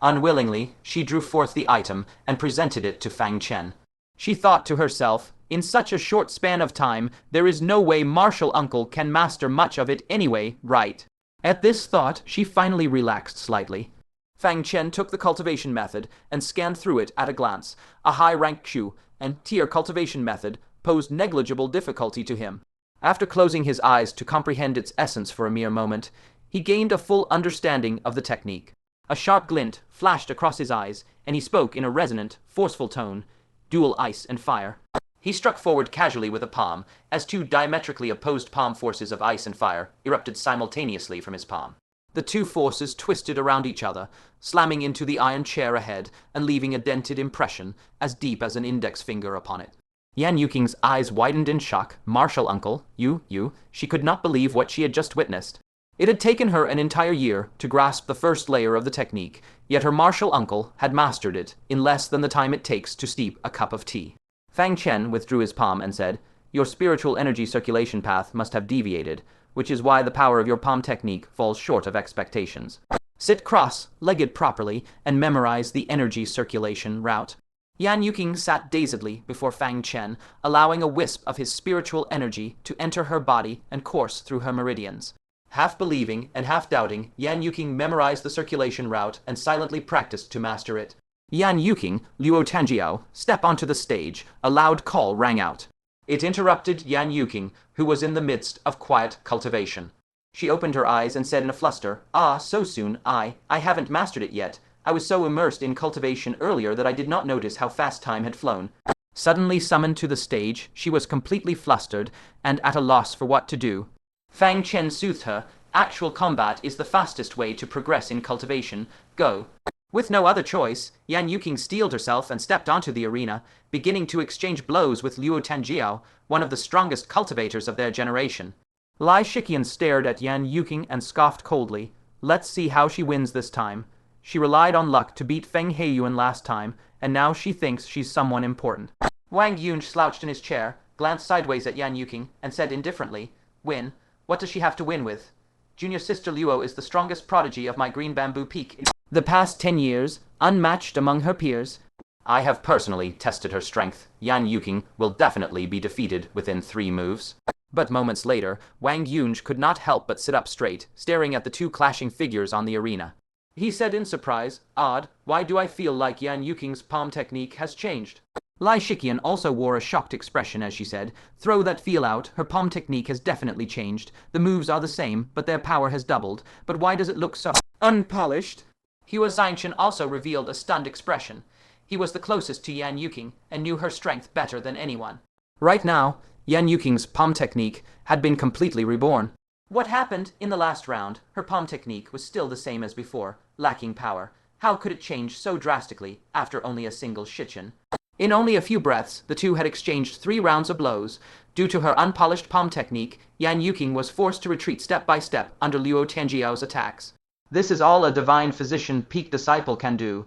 Unwillingly, she drew forth the item and presented it to Fang Chen. She thought to herself, in such a short span of time, there is no way Martial Uncle can master much of it anyway, right? At this thought, she finally relaxed slightly. Fang Chen took the cultivation method and scanned through it at a glance. A high-rank Xuan-tier cultivation method posed negligible difficulty to him. After closing his eyes to comprehend its essence for a mere moment, he gained a full understanding of the technique. A sharp glint flashed across his eyes, and he spoke in a resonant, forceful tone, dual ice and fire. He struck forward casually with a palm, as two diametrically opposed palm forces of ice and fire erupted simultaneously from his palm. The two forces twisted around each other, slamming into the iron chair ahead and leaving a dented impression as deep as an index finger upon it. Yan Yuqing's eyes widened in shock. Martial Uncle, you, she could not believe what she had just witnessed. It had taken her an entire year to grasp the first layer of the technique, yet her martial uncle had mastered it in less than the time it takes to steep a cup of tea. Fang Chen withdrew his palm and said, "Your spiritual energy circulation path must have deviated, which is why the power of your palm technique falls short of expectations. Sit cross-legged properly and memorize the energy circulation route." Yan Yuqing sat dazedly before Fang Chen, allowing a wisp of his spiritual energy to enter her body and course through her meridians. Half believing and half doubting, Yan Yuqing memorized the circulation route and silently practiced to master it. Yan Yuqing, Luo Tianjiao, step onto the stage. A loud call rang out. It interrupted Yan Yuqing, who was in the midst of quiet cultivation. She opened her eyes and said in a fluster, "Ah, so soon, I haven't mastered it yet. I was so immersed in cultivation earlier that I did not notice how fast time had flown." Suddenly summoned to the stage, she was completely flustered and at a loss for what to do. Fang Chen soothed her. "Actual combat is the fastest way to progress in cultivation. Go." With no other choice, Yan Yuqing steeled herself and stepped onto the arena, beginning to exchange blows with Luo Tianjiao, one of the strongest cultivators of their generation. Lai Shiqian stared at Yan Yuqing and scoffed coldly. "Let's see how she wins this time. She relied on luck to beat Feng Heiyuan last time, and now she thinks she's someone important." Wang Yunge slouched in his chair, glanced sideways at Yan Yuqing, and said indifferently, "Win? What does she have to win with? Junior sister Luo is the strongest prodigy of my green bamboo peak. The past 10 years, unmatched among her peers. I have personally tested her strength. Yan Yuqing will definitely be defeated within 3 moves." But moments later, Wang Yunge could not help but sit up straight, staring at the two clashing figures on the arena. He said in surprise, "Odd, why do I feel like Yan Yuqing's palm technique has changed?" Lai Shiqian also wore a shocked expression as she said, "Throw that feel out, her palm technique has definitely changed. The moves are the same, but their power has doubled. But why does it look so unpolished?" Hua Xianchen also revealed a stunned expression. He was the closest to Yan Yuqing and knew her strength better than anyone. Right now, Yan Yuqing's palm technique had been completely reborn. What happened in the last round? Her palm technique was still the same as before, lacking power. How could it change so drastically after only a single shichen? In only a few breaths, the two had exchanged 3 rounds of blows. Due to her unpolished palm technique, Yan Yuqing was forced to retreat step by step under Luo Tianjiao's attacks. This is all a divine physician peak disciple can do.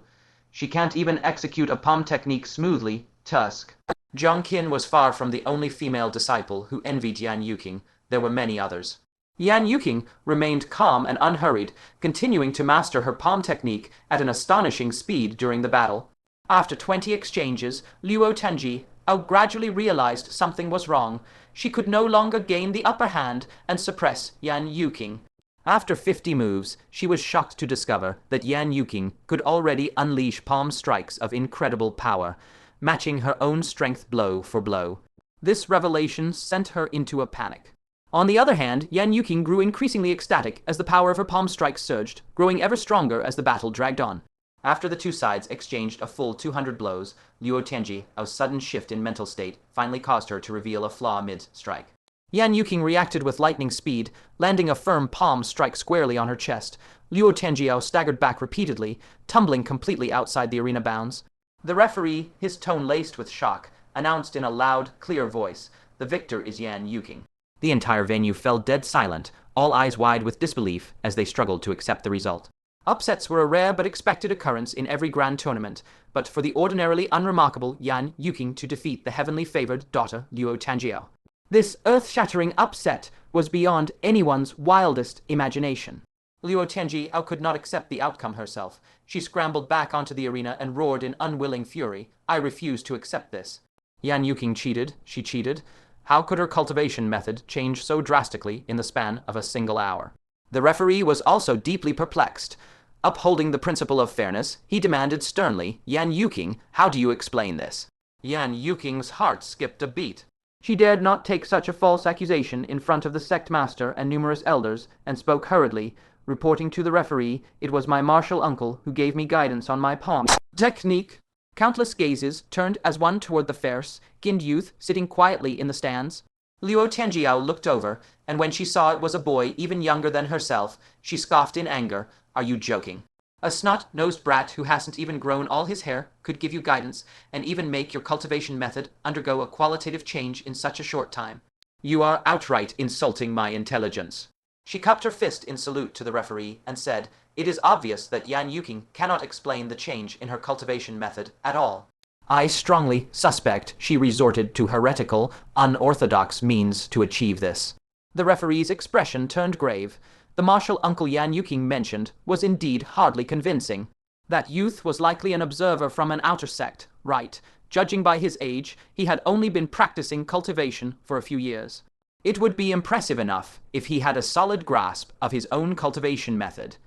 She can't even execute a palm technique smoothly. Tusk. Zhang Qin was far from the only female disciple who envied Yan Yuqing. There were many others. Yan Yuqing remained calm and unhurried, continuing to master her palm technique at an astonishing speed during the battle. After 20 exchanges, Luo Tianjiao gradually realized something was wrong. She could no longer gain the upper hand and suppress Yan Yuqing. After 50 moves, she was shocked to discover that Yan Yuqing could already unleash palm strikes of incredible power, matching her own strength blow for blow. This revelation sent her into a panic. On the other hand, Yan Yuqing grew increasingly ecstatic as the power of her palm strikes surged, growing ever stronger as the battle dragged on. After the two sides exchanged a full 200 blows, Luo Tianjiao's sudden shift in mental state finally caused her to reveal a flaw mid-strike. Yan Yuqing reacted with lightning speed, landing a firm palm strike squarely on her chest. Luo Tianjiao staggered back repeatedly, tumbling completely outside the arena bounds. The referee, his tone laced with shock, announced in a loud, clear voice, "The victor is Yan Yuqing." The entire venue fell dead silent, all eyes wide with disbelief as they struggled to accept the result. Upsets were a rare but expected occurrence in every grand tournament, but for the ordinarily unremarkable Yan Yuqing to defeat the heavenly favored daughter Luo Tianjiao. This earth-shattering upset was beyond anyone's wildest imagination. Luo Tianjiao could not accept the outcome herself. She scrambled back onto the arena and roared in unwilling fury. I refuse to accept this. Yan Yuqing cheated. She cheated. How could her cultivation method change so drastically in the span of a single hour? The referee was also deeply perplexed. Upholding the principle of fairness, he demanded sternly, Yan Yuqing, how do you explain this? Yan Yuqing's heart skipped a beat. She dared not take such a false accusation in front of the sect master and numerous elders, and spoke hurriedly, reporting to the referee, it was my martial uncle who gave me guidance on my palm technique. Countless gazes turned as one toward the fair-skinned youth sitting quietly in the stands. Luo Tianjiao looked over, and when she saw it was a boy even younger than herself, she scoffed in anger. Are you joking? A snot-nosed brat who hasn't even grown all his hair could give you guidance and even make your cultivation method undergo a qualitative change in such a short time. You are outright insulting my intelligence. She cupped her fist in salute to the referee and said, it is obvious that Yan Yuqing cannot explain the change in her cultivation method at all. I strongly suspect she resorted to heretical, unorthodox means to achieve this. The referee's expression turned grave. The martial uncle Yan Yuqing mentioned was indeed hardly convincing. That youth was likely an observer from an outer sect, right? Judging by his age, he had only been practicing cultivation for a few years. It would be impressive enough if he had a solid grasp of his own cultivation method,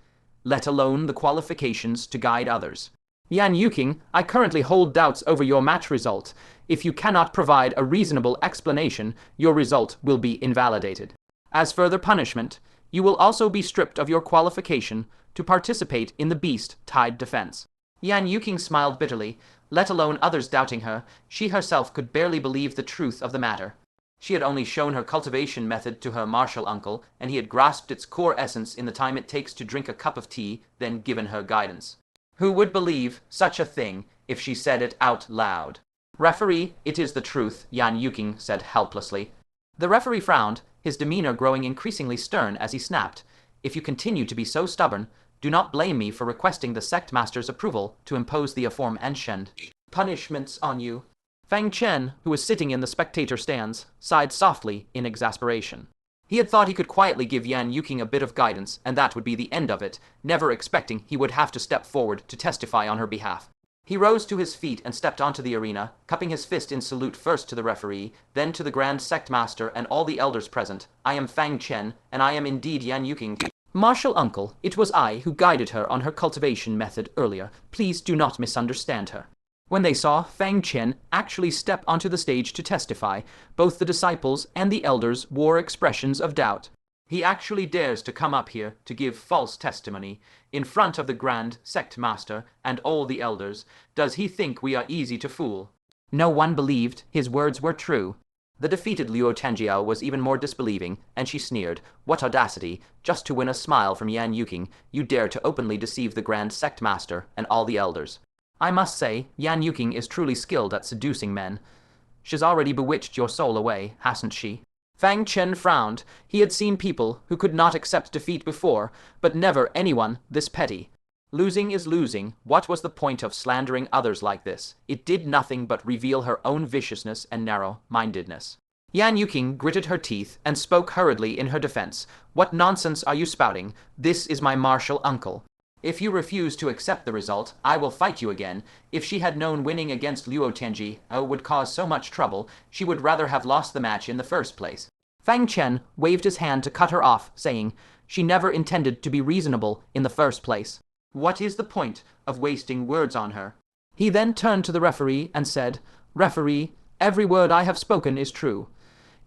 let alone the qualifications to guide others. Yan Yuqing, I currently hold doubts over your match result. If you cannot provide a reasonable explanation, your result will be invalidated. As further punishment, you will also be stripped of your qualification to participate in the beast-tied defense. Yan Yuqing smiled bitterly. Let alone others doubting her, she herself could barely believe the truth of the matter. She had only shown her cultivation method to her martial uncle, and he had grasped its core essence in the time it takes to drink a cup of tea, then given her guidance. Who would believe such a thing if she said it out loud? Referee, it is the truth, Yan Yuqing said helplessly. The referee frowned, his demeanor growing increasingly stern as he snapped. If you continue to be so stubborn, do not blame me for requesting the sect master's approval to impose the aforementioned punishments on you. Fang Chen, who was sitting in the spectator stands, sighed softly in exasperation. He had thought he could quietly give Yan Yuqing a bit of guidance, and that would be the end of it, never expecting he would have to step forward to testify on her behalf. He rose to his feet and stepped onto the arena, cupping his fist in salute first to the referee, then to the Grand Sect Master and all the elders present. I am Fang Chen, and I am indeed Yan Yuqing. Martial uncle, it was I who guided her on her cultivation method earlier. Please do not misunderstand her. When they saw Fang Chen actually step onto the stage to testify, both the disciples and the elders wore expressions of doubt. He actually dares to come up here to give false testimony in front of the Grand Sect Master and all the elders. Does he think we are easy to fool? No one believed his words were true. The defeated Luo Tianjiao was even more disbelieving, and she sneered. What audacity! Just to win a smile from Yan Yuqing, you dare to openly deceive the Grand Sect Master and all the elders. I must say, Yan Yuqing is truly skilled at seducing men. She's already bewitched your soul away, hasn't she? Fang Chen frowned. He had seen people who could not accept defeat before, but never anyone this petty. Losing is losing. What was the point of slandering others like this? It did nothing but reveal her own viciousness and narrow-mindedness. Yan Yuqing gritted her teeth and spoke hurriedly in her defense. What nonsense are you spouting? This is my martial uncle. If you refuse to accept the result, I will fight you again. If she had known winning against Luo Tianjiao would cause so much trouble, she would rather have lost the match in the first place. Fang Chen waved his hand to cut her off, saying, she never intended to be reasonable in the first place. What is the point of wasting words on her? He then turned to the referee and said, Referee, every word I have spoken is true.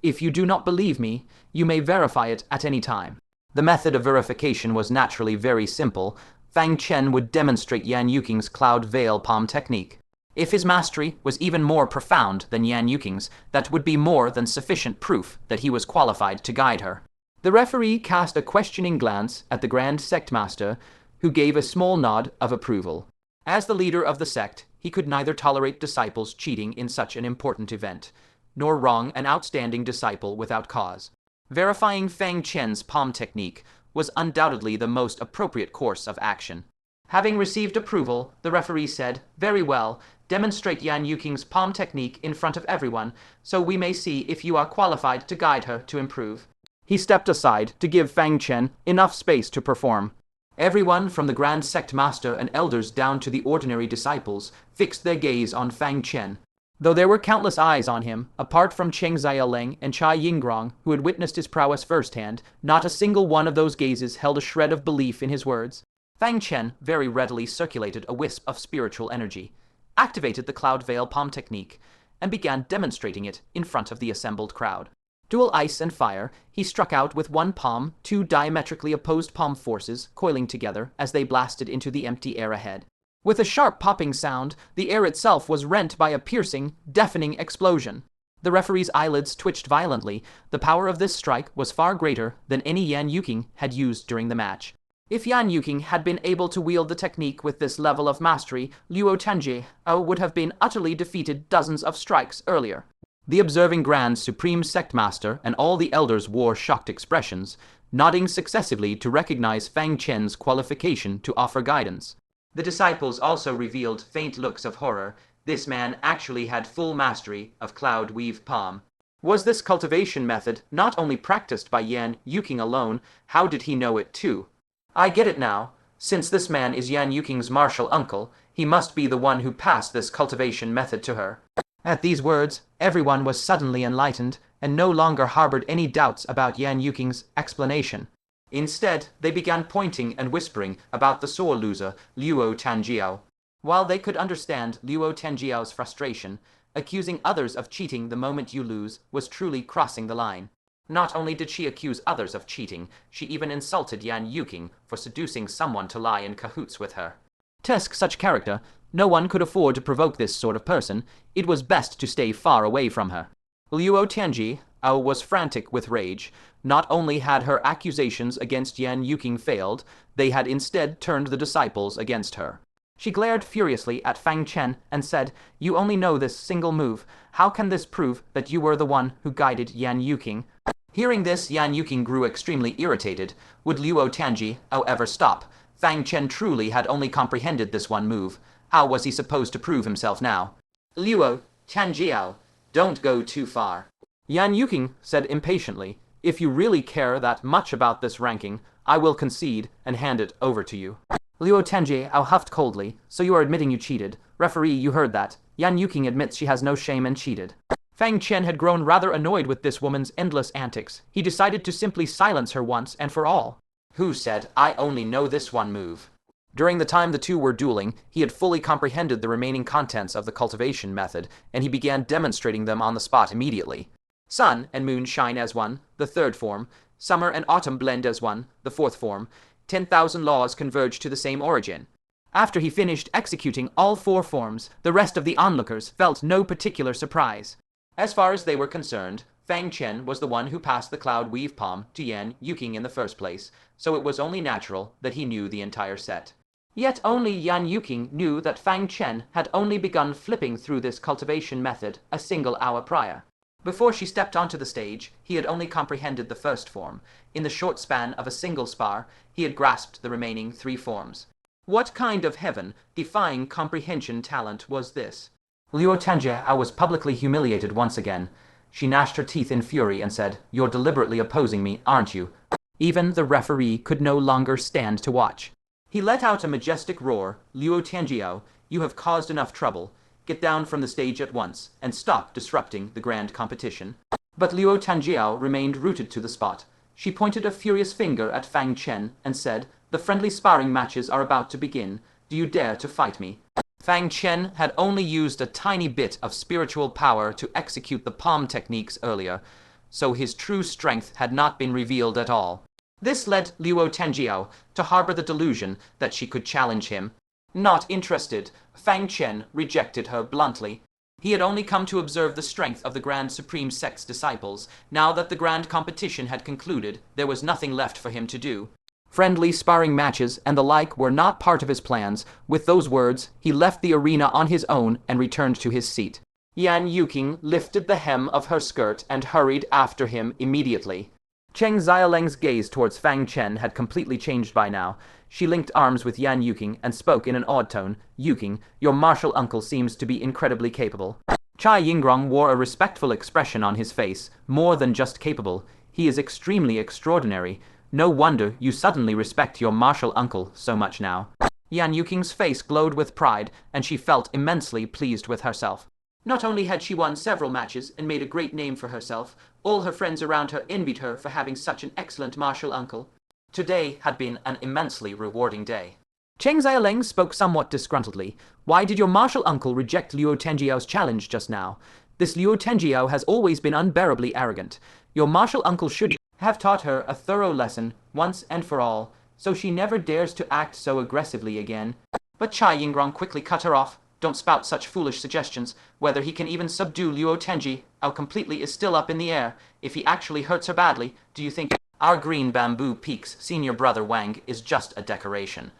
If you do not believe me, you may verify it at any time. The method of verification was naturally very simple. Fang Chen would demonstrate Yan Yuqing's cloud veil palm technique. If his mastery was even more profound than Yan Yuqing's, that would be more than sufficient proof that he was qualified to guide her. The referee cast a questioning glance at the Grand Sect Master, who gave a small nod of approval. As the leader of the sect, he could neither tolerate disciples cheating in such an important event, nor wrong an outstanding disciple without cause. Verifying Fang Chen's palm technique was undoubtedly the most appropriate course of action. Having received approval, the referee said, Very well, demonstrate Yan Yuqing's palm technique in front of everyone, so we may see if you are qualified to guide her to improve. He stepped aside to give Fang Chen enough space to perform. Everyone from the Grand Sect Master and elders down to the ordinary disciples fixed their gaze on Fang Chen. Though there were countless eyes on him, apart from Cheng Xiaoleng and Cai Yingrong, who had witnessed his prowess firsthand, not a single one of those gazes held a shred of belief in his words. Fang Chen very readily circulated a wisp of spiritual energy, activated the Cloud Veil Palm technique, and began demonstrating it in front of the assembled crowd. Dual ice and fire, he struck out with one palm, two diametrically opposed palm forces coiling together as they blasted into the empty air ahead. With a sharp popping sound, the air itself was rent by a piercing, deafening explosion. The referee's eyelids twitched violently. The power of this strike was far greater than any Yan Yuqing had used during the match. If Yan Yuqing had been able to wield the technique with this level of mastery, Luo Tianjiao would have been utterly defeated dozens of strikes earlier. The observing Grand Supreme Sect Master and all the elders wore shocked expressions, nodding successively to recognize Fang Chen's qualification to offer guidance. The disciples also revealed faint looks of horror. This man actually had full mastery of Cloud Weave Palm. Was this cultivation method not only practiced by Yan Yuqing alone, how did he know it too? I get it now. Since this man is Yan Yuqing's martial uncle, he must be the one who passed this cultivation method to her. At these words, everyone was suddenly enlightened and no longer harbored any doubts about Yan Yuqing's explanation. Instead, they began pointing and whispering about the sore loser, Luo Tianjiao. While they could understand Luo Tianjiao's frustration, accusing others of cheating the moment you lose was truly crossing the line. Not only did she accuse others of cheating, she even insulted Yan Yuqing for seducing someone to lie in cahoots with her. Tusk such character, no one could afford to provoke this sort of person. It was best to stay far away from her. Luo Tianjiao was frantic with rage. Not only had her accusations against Yan Yuqing failed, they had instead turned the disciples against her. She glared furiously at Fang Chen and said, "You only know this single move. How can this prove that you were the one who guided Yan Yuqing?" Hearing this, Yan Yuqing grew extremely irritated. Would Luo Tianjiao ever stop? Fang Chen truly had only comprehended this one move. How was he supposed to prove himself now? Luo Tianjiao, don't go too far. Yan Yuqing said impatiently, "If you really care that much about this ranking, I will concede and hand it over to you." Luo Tianjiao huffed coldly, "So you are admitting you cheated. Referee, you heard that. Yan Yuqing admits she has no shame and cheated." Fang Chen had grown rather annoyed with this woman's endless antics. He decided to simply silence her once and for all. Who said, "I only know this one move"? During the time the two were dueling, he had fully comprehended the remaining contents of the cultivation method, and he began demonstrating them on the spot immediately. Sun and moon shine as one, the third form. Summer and autumn blend as one, the fourth form. 10,000 laws converge to the same origin. After he finished executing all four forms, the rest of the onlookers felt no particular surprise. As far as they were concerned, Fang Chen was the one who passed the Cloud Weave Palm to Yan Yuqing in the first place, so it was only natural that he knew the entire set. Yet only Yan Yuqing knew that Fang Chen had only begun flipping through this cultivation method a single hour prior. Before she stepped onto the stage, he had only comprehended the first form. In the short span of a single spar, he had grasped the remaining three forms. What kind of heaven-defying comprehension talent was this? Luo Tianjiao was publicly humiliated once again. She gnashed her teeth in fury and said, "You're deliberately opposing me, aren't you?" Even the referee could no longer stand to watch. He let out a majestic roar. "Luo Tianjiao, you have caused enough trouble. Get down from the stage at once, and stop disrupting the grand competition." But Luo Tianjiao remained rooted to the spot. She pointed a furious finger at Fang Chen and said, "The friendly sparring matches are about to begin. Do you dare to fight me?" Fang Chen had only used a tiny bit of spiritual power to execute the palm techniques earlier, so his true strength had not been revealed at all. This led Luo Tianjiao to harbor the delusion that she could challenge him. Not interested, Fang Chen rejected her bluntly. He had only come to observe the strength of the Grand Supreme Sect's disciples. Now that the grand competition had concluded, there was nothing left for him to do. Friendly sparring matches and the like were not part of his plans. With those words, he left the arena on his own and returned to his seat. Yan Yuqing lifted the hem of her skirt and hurried after him immediately. Cheng Xiaoleng's gaze towards Fang Chen had completely changed by now. She linked arms with Yan Yuqing and spoke in an awed tone. "Yuqing, your martial uncle seems to be incredibly capable." Cai Yingrong wore a respectful expression on his face. "More than just capable. He is extremely extraordinary. No wonder you suddenly respect your martial uncle so much now. Yan Yuqing's face glowed with pride, and she felt immensely pleased with herself. Not only had she won several matches and made a great name for herself, all her friends around her envied her for having such an excellent martial uncle. Today had been an immensely rewarding day. Cheng Xiaoleng spoke somewhat disgruntledly. Why did your martial uncle reject Luo Tianjiao's challenge just now? This Luo Tianjiao has always been unbearably arrogant. Your martial uncle should have taught her a thorough lesson once and for all, so she never dares to act so aggressively again. But Chai Yingrong quickly cut her off. Don't spout such foolish suggestions. Whether he can even subdue Luo Tianjiao completely is still up in the air. If he actually hurts her badly, do you think our green bamboo peaks senior brother Wang is just a decoration?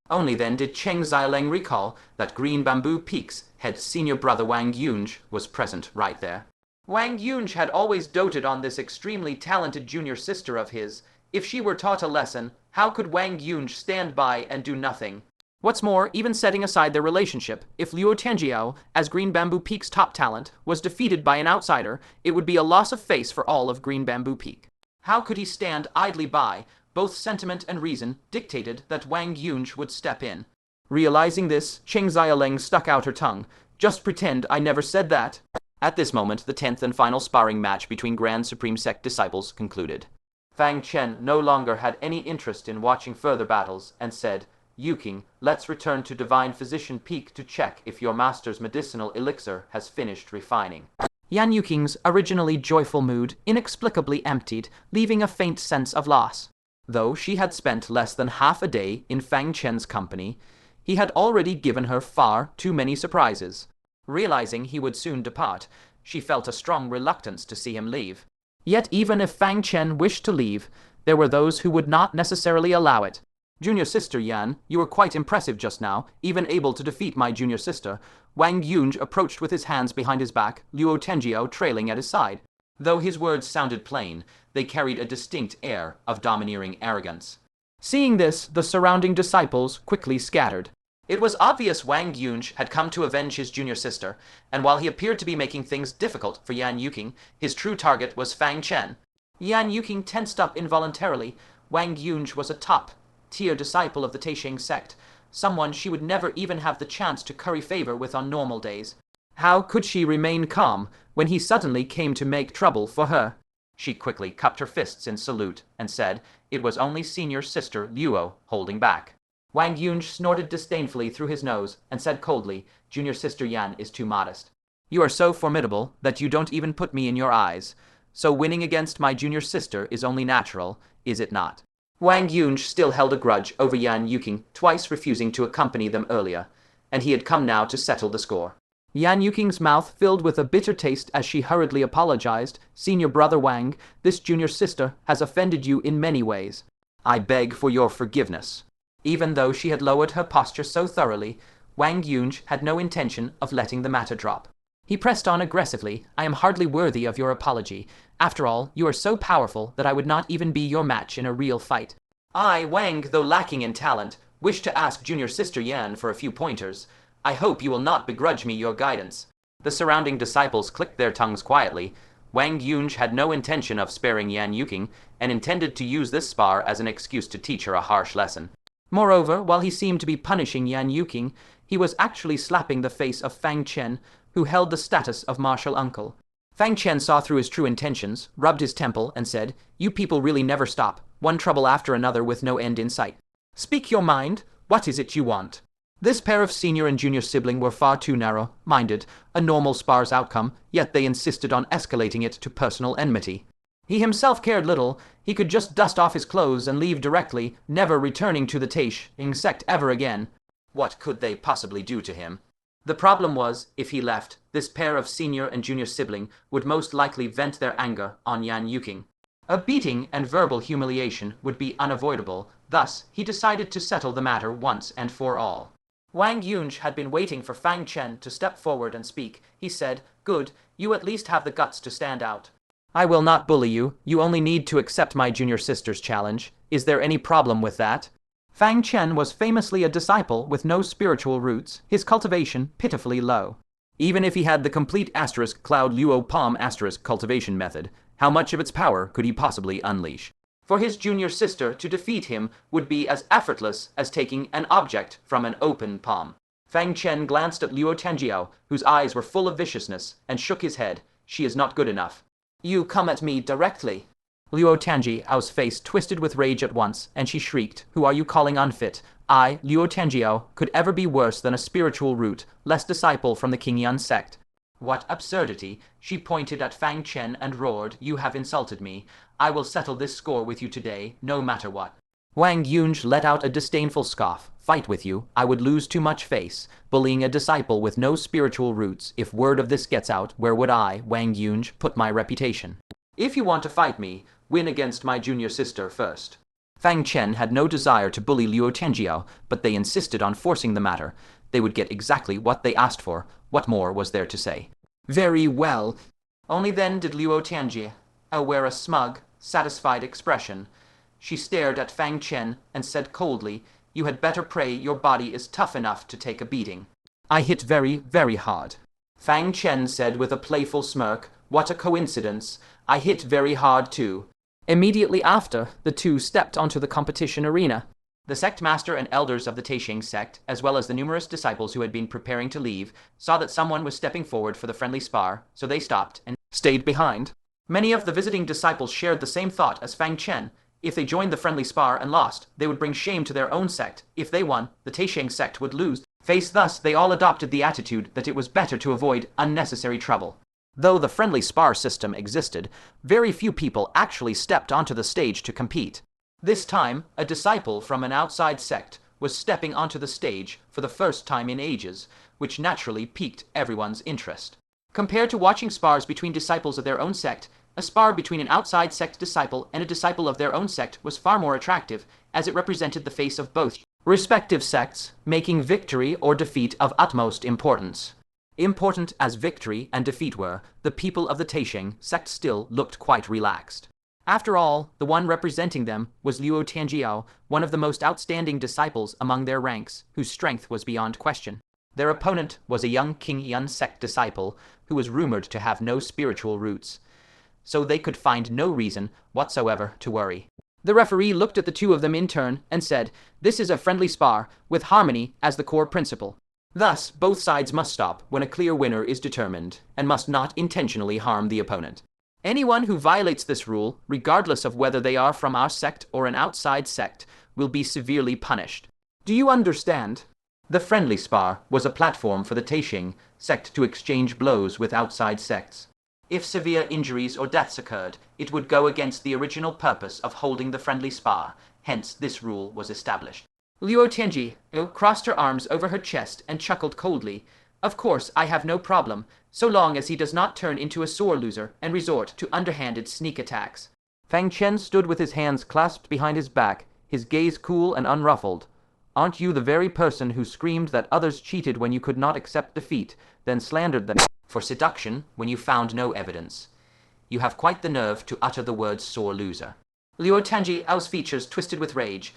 Only then did Cheng Xiaoleng recall that Green Bamboo Peak's head senior brother Wang Yunge was present right there. Wang Yunge had always doted on this extremely talented junior sister of his. If she were taught a lesson, how could Wang Yunge stand by and do nothing? What's more, even setting aside their relationship, if Luo Tianjiao, as Green Bamboo Peak's top talent, was defeated by an outsider, it would be a loss of face for all of Green Bamboo Peak. How could he stand idly by? Both sentiment and reason dictated that Wang Yunge would step in. Realizing this, Cheng Xiaoleng stuck out her tongue. Just pretend I never said that. At this moment, the 10th and final sparring match between Grand Supreme Sect disciples concluded. Fang Chen no longer had any interest in watching further battles and said, Yuqing, let's return to Divine Physician Peak to check if your master's medicinal elixir has finished refining. Yan Yuqing's originally joyful mood inexplicably emptied, leaving a faint sense of loss. Though she had spent less than half a day in Fang Chen's company, he had already given her far too many surprises. Realizing he would soon depart, she felt a strong reluctance to see him leave. Yet even if Fang Chen wished to leave, there were those who would not necessarily allow it. Junior sister Yan, you were quite impressive just now, even able to defeat my junior sister. Wang Yunge approached with his hands behind his back, Luo Tianjiao trailing at his side. Though his words sounded plain, they carried a distinct air of domineering arrogance. Seeing this, the surrounding disciples quickly scattered. It was obvious Wang Yunge had come to avenge his junior sister, and while he appeared to be making things difficult for Yan Yuqing, his true target was Fang Chen. Yan Yuqing tensed up involuntarily. Wang Yunge was a top-tier disciple of the Taisheng sect, someone she would never even have the chance to curry favor with on normal days. How could she remain calm when he suddenly came to make trouble for her? She quickly cupped her fists in salute and said it was only senior sister Luo holding back. Wang Yunge snorted disdainfully through his nose and said coldly, Junior sister Yan is too modest. You are so formidable that you don't even put me in your eyes. So winning against my junior sister is only natural, is it not? Wang Yunge still held a grudge over Yan Yuqing twice refusing to accompany them earlier, and he had come now to settle the score. Yan Yuqing's mouth filled with a bitter taste as she hurriedly apologized. Senior brother Wang, this junior sister has offended you in many ways. I beg for your forgiveness. Even though she had lowered her posture so thoroughly, Wang Yunge had no intention of letting the matter drop. He pressed on aggressively, I am hardly worthy of your apology. After all, you are so powerful that I would not even be your match in a real fight. I, Wang, though lacking in talent, wish to ask junior sister Yan for a few pointers. I hope you will not begrudge me your guidance. The surrounding disciples clicked their tongues quietly. Wang Yunge had no intention of sparing Yan Yuqing, and intended to use this spar as an excuse to teach her a harsh lesson. Moreover, while he seemed to be punishing Yan Yuqing, he was actually slapping the face of Fang Chen, who held the status of martial uncle. Fang Chen saw through his true intentions, rubbed his temple, and said, You people really never stop, one trouble after another with no end in sight. Speak your mind, what is it you want? This pair of senior and junior sibling were far too narrow-minded, a normal spar's outcome, yet they insisted on escalating it to personal enmity. He himself cared little. He could just dust off his clothes and leave directly, never returning to the Taisheng sect ever again. What could they possibly do to him? The problem was, if he left, this pair of senior and junior sibling would most likely vent their anger on Yan Yuqing. A beating and verbal humiliation would be unavoidable, thus he decided to settle the matter once and for all. Wang Yunge had been waiting for Fang Chen to step forward and speak. He said, Good, you at least have the guts to stand out. I will not bully you, you only need to accept my junior sister's challenge. Is there any problem with that? Fang Chen was famously a disciple with no spiritual roots, his cultivation pitifully low. Even if he had the complete *cloud Luo Palm *cultivation method, how much of its power could he possibly unleash? For his junior sister to defeat him would be as effortless as taking an object from an open palm. Fang Chen glanced at Luo Tianjiao, whose eyes were full of viciousness, and shook his head. She is not good enough. You come at me directly. Luo Tianjiao's face twisted with rage at once, and she shrieked, Who are you calling unfit? I, Luo Tianjiao, could ever be worse than a spiritual root, less disciple from the King Yan sect. What absurdity! She pointed at Fang Chen and roared, You have insulted me. I will settle this score with you today, no matter what. Wang Yunge let out a disdainful scoff. Fight with you? I would lose too much face. Bullying a disciple with no spiritual roots. If word of this gets out, where would I, Wang Yunge, put my reputation? If you want to fight me, win against my junior sister first. Fang Chen had no desire to bully Luo Tianjiao, but they insisted on forcing the matter. They would get exactly what they asked for. What more was there to say? Very well. Only then did Luo Tianjiao wear a smug, satisfied expression. She stared at Fang Chen and said coldly, You had better pray your body is tough enough to take a beating. I hit very, very hard. Fang Chen said with a playful smirk, What a coincidence. I hit very hard too. Immediately after, the two stepped onto the competition arena. The sect master and elders of the Taixing sect, as well as the numerous disciples who had been preparing to leave, saw that someone was stepping forward for the friendly spar, so they stopped and stayed behind. Many of the visiting disciples shared the same thought as Fang Chen. If they joined the friendly spar and lost, they would bring shame to their own sect. If they won, the Taixing sect would lose. Faced thus, they all adopted the attitude that it was better to avoid unnecessary trouble. Though the friendly spar system existed, very few people actually stepped onto the stage to compete. This time, a disciple from an outside sect was stepping onto the stage for the first time in ages, which naturally piqued everyone's interest. Compared to watching spars between disciples of their own sect, a spar between an outside sect disciple and a disciple of their own sect was far more attractive, as it represented the face of both respective sects, making victory or defeat of utmost importance. Important as victory and defeat were, the people of the Taixing sect still looked quite relaxed. After all, the one representing them was Luo Tianjiao, one of the most outstanding disciples among their ranks, whose strength was beyond question. Their opponent was a young King Yan sect disciple, who was rumored to have no spiritual roots, so they could find no reason whatsoever to worry. The referee looked at the two of them in turn and said, This is a friendly spar, with harmony as the core principle. Thus, both sides must stop when a clear winner is determined, and must not intentionally harm the opponent. Anyone who violates this rule, regardless of whether they are from our sect or an outside sect, will be severely punished. Do you understand? The friendly spar was a platform for the Taixing sect to exchange blows with outside sects. If severe injuries or deaths occurred, it would go against the original purpose of holding the friendly spar, hence this rule was established. Luo Tianjiao crossed her arms over her chest and chuckled coldly. Of course, I have no problem, so long as he does not turn into a sore loser and resort to underhanded sneak attacks. Fang Chen stood with his hands clasped behind his back, his gaze cool and unruffled. Aren't you the very person who screamed that others cheated when you could not accept defeat, then slandered them for seduction when you found no evidence? You have quite the nerve to utter the word sore loser. Luo Tianjiao's features twisted with rage.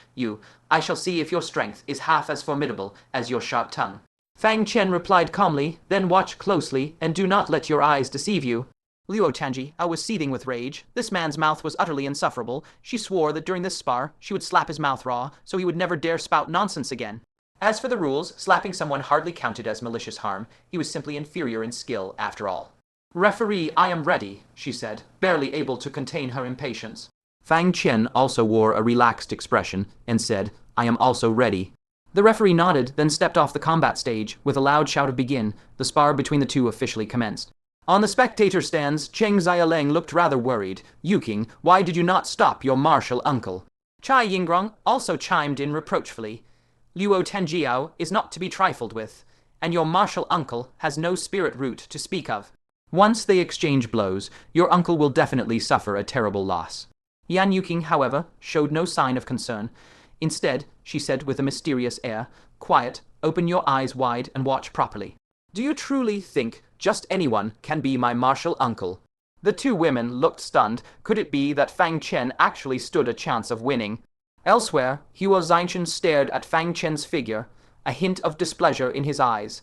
I shall see if your strength is half as formidable as your sharp tongue. Fang Chen replied calmly, Then watch closely, and do not let your eyes deceive you. Luo Tianjiao was seething with rage. This man's mouth was utterly insufferable. She swore that during this spar, she would slap his mouth raw, so he would never dare spout nonsense again. As for the rules, slapping someone hardly counted as malicious harm. He was simply inferior in skill, after all. Referee, I am ready, she said, barely able to contain her impatience. Fang Chen also wore a relaxed expression and said, I am also ready. The referee nodded, then stepped off the combat stage. With a loud shout of begin, the spar between the two officially commenced. On the spectator stands, Cheng Xiaoleng looked rather worried. Yuqing, why did you not stop your martial uncle? Chai Yingrong also chimed in reproachfully. Luo Tianjiao is not to be trifled with, and your martial uncle has no spirit root to speak of. Once they exchange blows, your uncle will definitely suffer a terrible loss. Yan Yuqing, however, showed no sign of concern. Instead, she said with a mysterious air, Quiet, open your eyes wide and watch properly. Do you truly think just anyone can be my martial uncle? The two women looked stunned. Could it be that Fang Chen actually stood a chance of winning? Elsewhere, Huo Zainshan stared at Fang Chen's figure, a hint of displeasure in his eyes.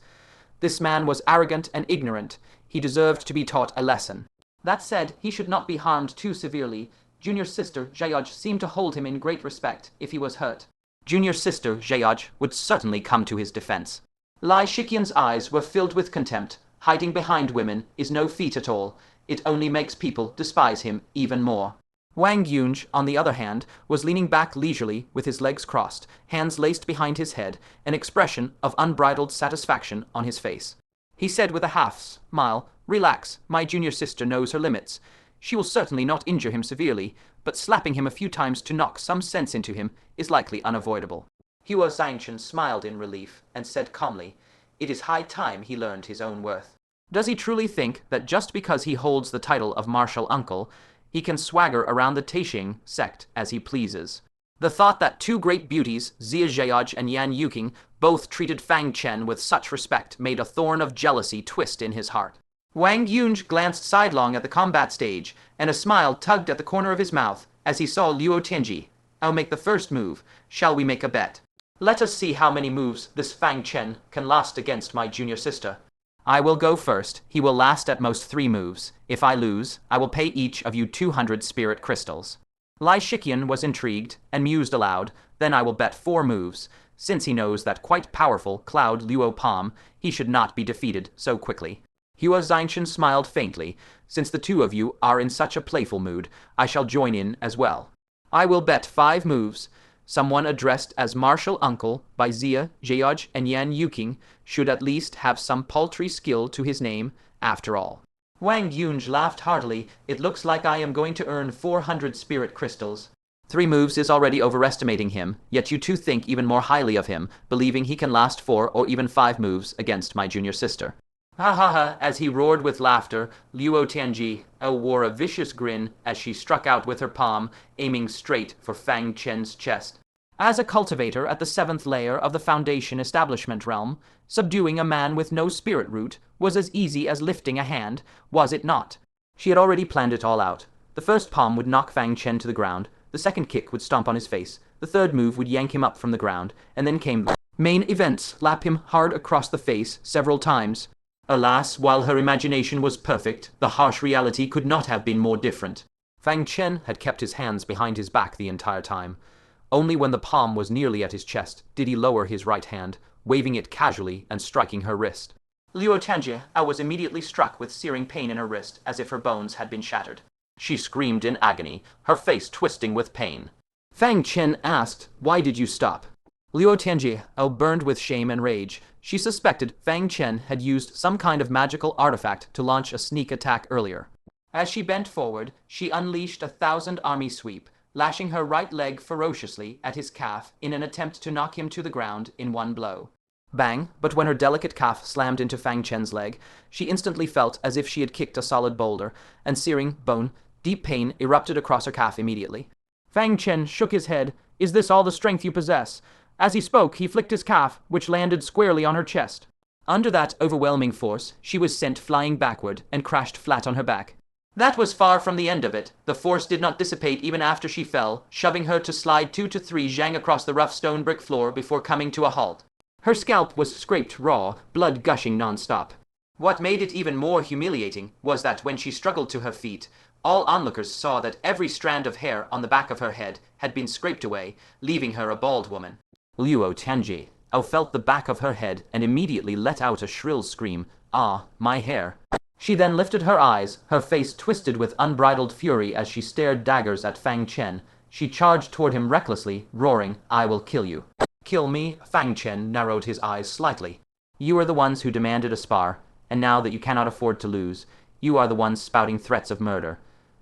This man was arrogant and ignorant. He deserved to be taught a lesson. That said, he should not be harmed too severely. Junior sister Zheyaj seemed to hold him in great respect if he was hurt. Junior sister Zheyaj would certainly come to his defense. Lai Shiqian's eyes were filled with contempt. Hiding behind women is no feat at all. It only makes people despise him even more. Wang Yunge, on the other hand, was leaning back leisurely with his legs crossed, hands laced behind his head, an expression of unbridled satisfaction on his face. He said with a half-smile, "Relax, my junior sister knows her limits. She will certainly not injure him severely, but slapping him a few times to knock some sense into him is likely unavoidable." Fang Chen smiled in relief and said calmly, "It is high time he learned his own worth." Does he truly think that just because he holds the title of martial uncle, he can swagger around the Taixing sect as he pleases? The thought that two great beauties, Xia Zheyaj and Yan Yuqing, both treated Fang Chen with such respect made a thorn of jealousy twist in his heart. Wang Yunge glanced sidelong at the combat stage, and a smile tugged at the corner of his mouth as he saw Luo Tianjiao. "I'll make the first move. Shall we make a bet? Let us see how many moves this Fang Chen can last against my junior sister. I will go first. He will last at most 3 moves. If I lose, I will pay each of you 200 spirit crystals." Lai Shiqian was intrigued and mused aloud. "Then I will bet 4 moves. Since he knows that quite powerful Cloud Luo Palm, he should not be defeated so quickly." Fang Chen smiled faintly. "Since the two of you are in such a playful mood, I shall join in as well. I will bet 5 moves. Someone addressed as martial uncle by Xia Zheyaj and Yan Yuqing should at least have some paltry skill to his name, after all." Wang Yunge laughed heartily. "It looks like I am going to earn 400 spirit crystals." 3 moves is already overestimating him, yet you two think even more highly of him, believing he can last 4 or even 5 moves against my junior sister. Ha ha ha! As he roared with laughter, Luo Tianjiao wore a vicious grin as she struck out with her palm, aiming straight for Fang Chen's chest. As a cultivator at the 7th layer of the Foundation establishment realm, subduing a man with no spirit root was as easy as lifting a hand, was it not? She had already planned it all out. The first palm would knock Fang Chen to the ground, the second kick would stomp on his face, the third move would yank him up from the ground, and then came the main event, slap him hard across the face several times. Alas, while her imagination was perfect, the harsh reality could not have been more different. Fang Chen had kept his hands behind his back the entire time. Only when the palm was nearly at his chest did he lower his right hand, waving it casually and striking her wrist. Luo Tianjiao was immediately struck with searing pain in her wrist, as if her bones had been shattered. She screamed in agony, her face twisting with pain. Fang Chen asked, "Why did you stop?" Luo Tianjiao burned with shame and rage. She suspected Fang Chen had used some kind of magical artifact to launch a sneak attack earlier. As she bent forward, she unleashed a 1,000 army sweep, lashing her right leg ferociously at his calf in an attempt to knock him to the ground in one blow. Bang! But when her delicate calf slammed into Fang Chen's leg, she instantly felt as if she had kicked a solid boulder, and searing bone, deep pain erupted across her calf immediately. Fang Chen shook his head. "Is this all the strength you possess?" As he spoke, he flicked his calf, which landed squarely on her chest. Under that overwhelming force, she was sent flying backward and crashed flat on her back. That was far from the end of it. The force did not dissipate even after she fell, shoving her to slide 2 to 3 zhang across the rough stone brick floor before coming to a halt. Her scalp was scraped raw, blood gushing non-stop. What made it even more humiliating was that when she struggled to her feet, all onlookers saw that every strand of hair on the back of her head had been scraped away, leaving her a bald woman. Luo Tianjiao felt the back of her head and immediately let out a shrill scream. "Ah, my hair." She then lifted her eyes, her face twisted with unbridled fury as she stared daggers at Fang Chen. She charged toward him recklessly, roaring, "I will kill you." "Kill me?" Fang Chen narrowed his eyes slightly. "You are the ones who demanded a spar, and now that you cannot afford to lose, you are the ones spouting threats of murder.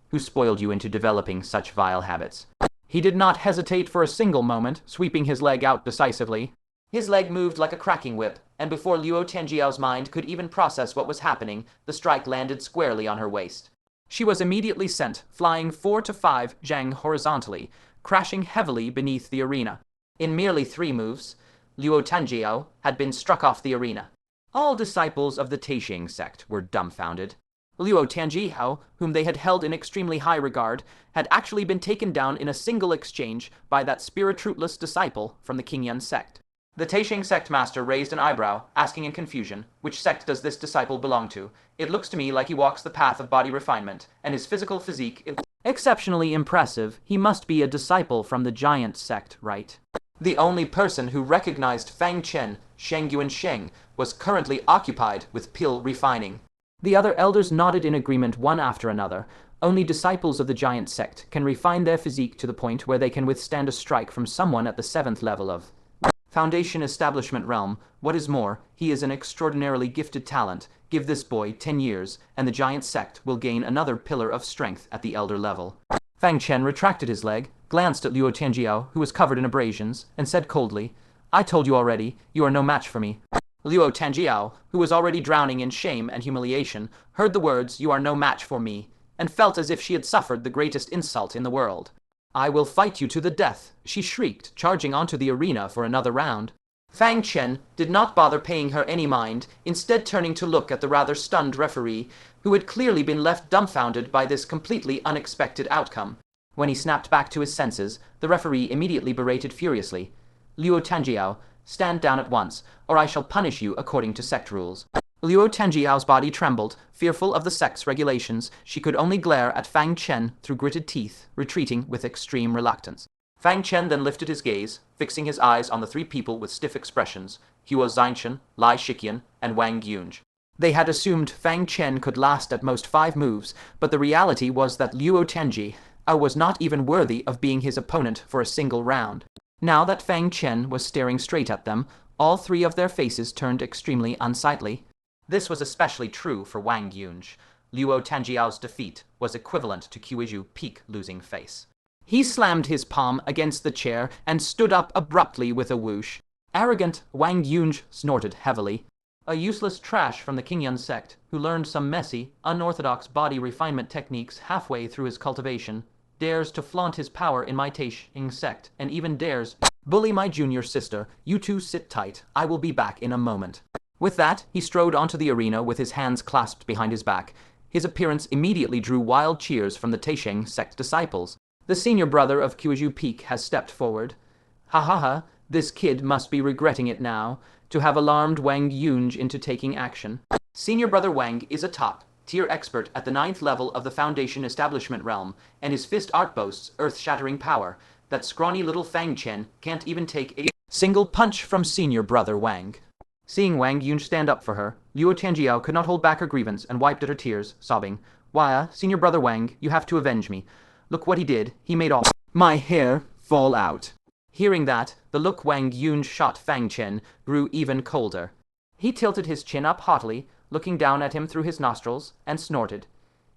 Who spoiled you into developing such vile habits?" He did not hesitate for a single moment, sweeping his leg out decisively. His leg moved like a cracking whip, and before Luo Tianjiao's mind could even process what was happening, the strike landed squarely on her waist. She was immediately sent, flying 4 to 5 zhang horizontally, crashing heavily beneath the arena. In merely 3 moves, Luo Tianjiao had been struck off the arena. All disciples of the Taixing sect were dumbfounded. Luo Tianjiao, whom they had held in extremely high regard, had actually been taken down in a single exchange by that spiritrootless disciple from the Qingyan sect. The Taixing sect master raised an eyebrow, asking in confusion, "Which sect does this disciple belong to? It looks to me like he walks the path of body refinement, and his physical physique..." Exceptionally impressive. He must be a disciple from the giant sect, right? The only person who recognized Fang Chen, Sheng, was currently occupied with pill refining. The other elders nodded in agreement one after another. Only disciples of the giant sect can refine their physique to the point where they can withstand a strike from someone at the 7th level of Foundation Establishment Realm. What is more, he is an extraordinarily gifted talent. Give this boy 10 years, and the giant sect will gain another pillar of strength at the elder level. Fang Chen retracted his leg, glanced at Luo Tianjiao, who was covered in abrasions, and said coldly, "I told you already, you are no match for me." Luo Tianjiao, who was already drowning in shame and humiliation, heard the words, "You are no match for me," and felt as if she had suffered the greatest insult in the world. "I will fight you to the death," she shrieked, charging onto the arena for another round. Fang Chen did not bother paying her any mind, instead turning to look at the rather stunned referee, who had clearly been left dumbfounded by this completely unexpected outcome. When he snapped back to his senses, the referee immediately berated furiously, "Luo Tianjiao, stand down at once, or I shall punish you according to sect rules." Luo Tianjiao's body trembled. Fearful of the sect's regulations, she could only glare at Fang Chen through gritted teeth, retreating with extreme reluctance. Fang Chen then lifted his gaze, fixing his eyes on the 3 people with stiff expressions, Huo Zainshan, Lai Shiqian, and Wang Yunge. They had assumed Fang Chen could last at most 5 moves, but the reality was that Luo Tianjiao was not even worthy of being his opponent for a single round. Now that Fang Chen was staring straight at them, all 3 of their faces turned extremely unsightly. This was especially true for Wang Yunge. Luo Tianjiao's defeat was equivalent to Qiuju Peak losing face. He slammed his palm against the chair and stood up abruptly with a whoosh. Arrogant Wang Yunge snorted heavily. A useless trash from the Qingyun sect, who learned some messy, unorthodox body refinement techniques halfway through his cultivation, dares to flaunt his power in my Taishing sect, and even dares bully my junior sister. You two sit tight, I will be back in a moment. With that, he strode onto the arena with his hands clasped behind his back. His appearance immediately drew wild cheers from the Taisheng sect disciples. The senior brother of Qiuju Peak has stepped forward. "Ha ha ha, this kid must be regretting it now, to have alarmed Wang Yunge into taking action." Senior brother Wang is a top-tier expert at the 9th level of the Foundation Establishment Realm, and his fist art boasts earth-shattering power. That scrawny little Fang Chen can't even take a single punch from senior brother Wang. Seeing Wang Yunge stand up for her, Luo Tianjiao could not hold back her grievance and wiped at her tears, sobbing, "Why, senior brother Wang, you have to avenge me. Look what he did. He made all my hair fall out." Hearing that, the look Wang Yunge shot Fang Chen grew even colder. He tilted his chin up haughtily, looking down at him through his nostrils, and snorted,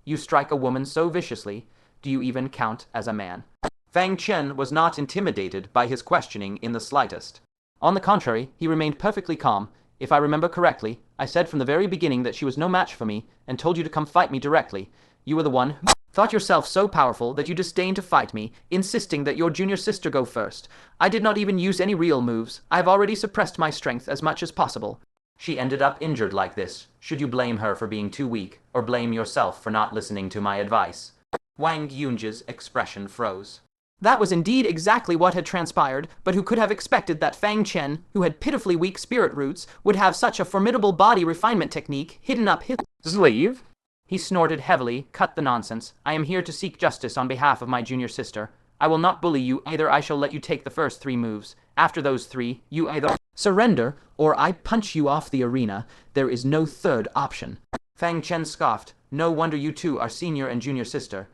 "You strike a woman so viciously, do you even count as a man?" Fang Chen was not intimidated by his questioning in the slightest. On the contrary, he remained perfectly calm. "If I remember correctly, I said from the very beginning that she was no match for me, and told you to come fight me directly. You were the one who thought yourself so powerful that you disdained to fight me, insisting that your junior sister go first. I did not even use any real moves. I have already suppressed my strength as much as possible." She ended up injured like this. Should you blame her for being too weak, or blame yourself for not listening to my advice? Wang Yunge's expression froze. That was indeed exactly what had transpired, but who could have expected that Fang Chen, who had pitifully weak spirit roots, would have such a formidable body refinement technique hidden up his sleeve? He snorted heavily. "Cut the nonsense. I am here to seek justice on behalf of my junior sister. I will not bully you. Either I shall let you take the first 3 moves. After those 3, you either surrender, or I punch you off the arena. There is no third option." Fang Chen scoffed. "No wonder you two are senior and junior sister.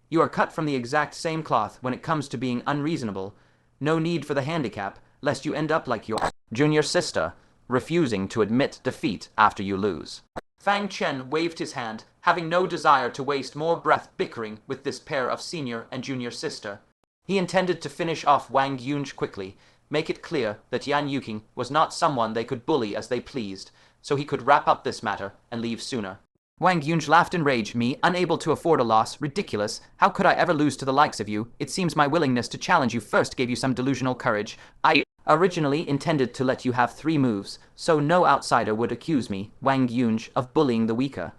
You are cut from the exact same cloth when it comes to being unreasonable. No need for the handicap, lest you end up like your junior sister, refusing to admit defeat after you lose." Fang Chen waved his hand, having no desire to waste more breath bickering with this pair of senior and junior sister. He intended to finish off Wang Yunge quickly, make it clear that Yan Yuqing was not someone they could bully as they pleased, so he could wrap up this matter and leave sooner. Wang Yunge laughed in rage. "Me, unable to afford a loss? Ridiculous. How could I ever lose to the likes of you? It seems my willingness to challenge you first gave you some delusional courage. I originally intended to let you have 3 moves, so no outsider would accuse me, Wang Yunge, of bullying the weaker.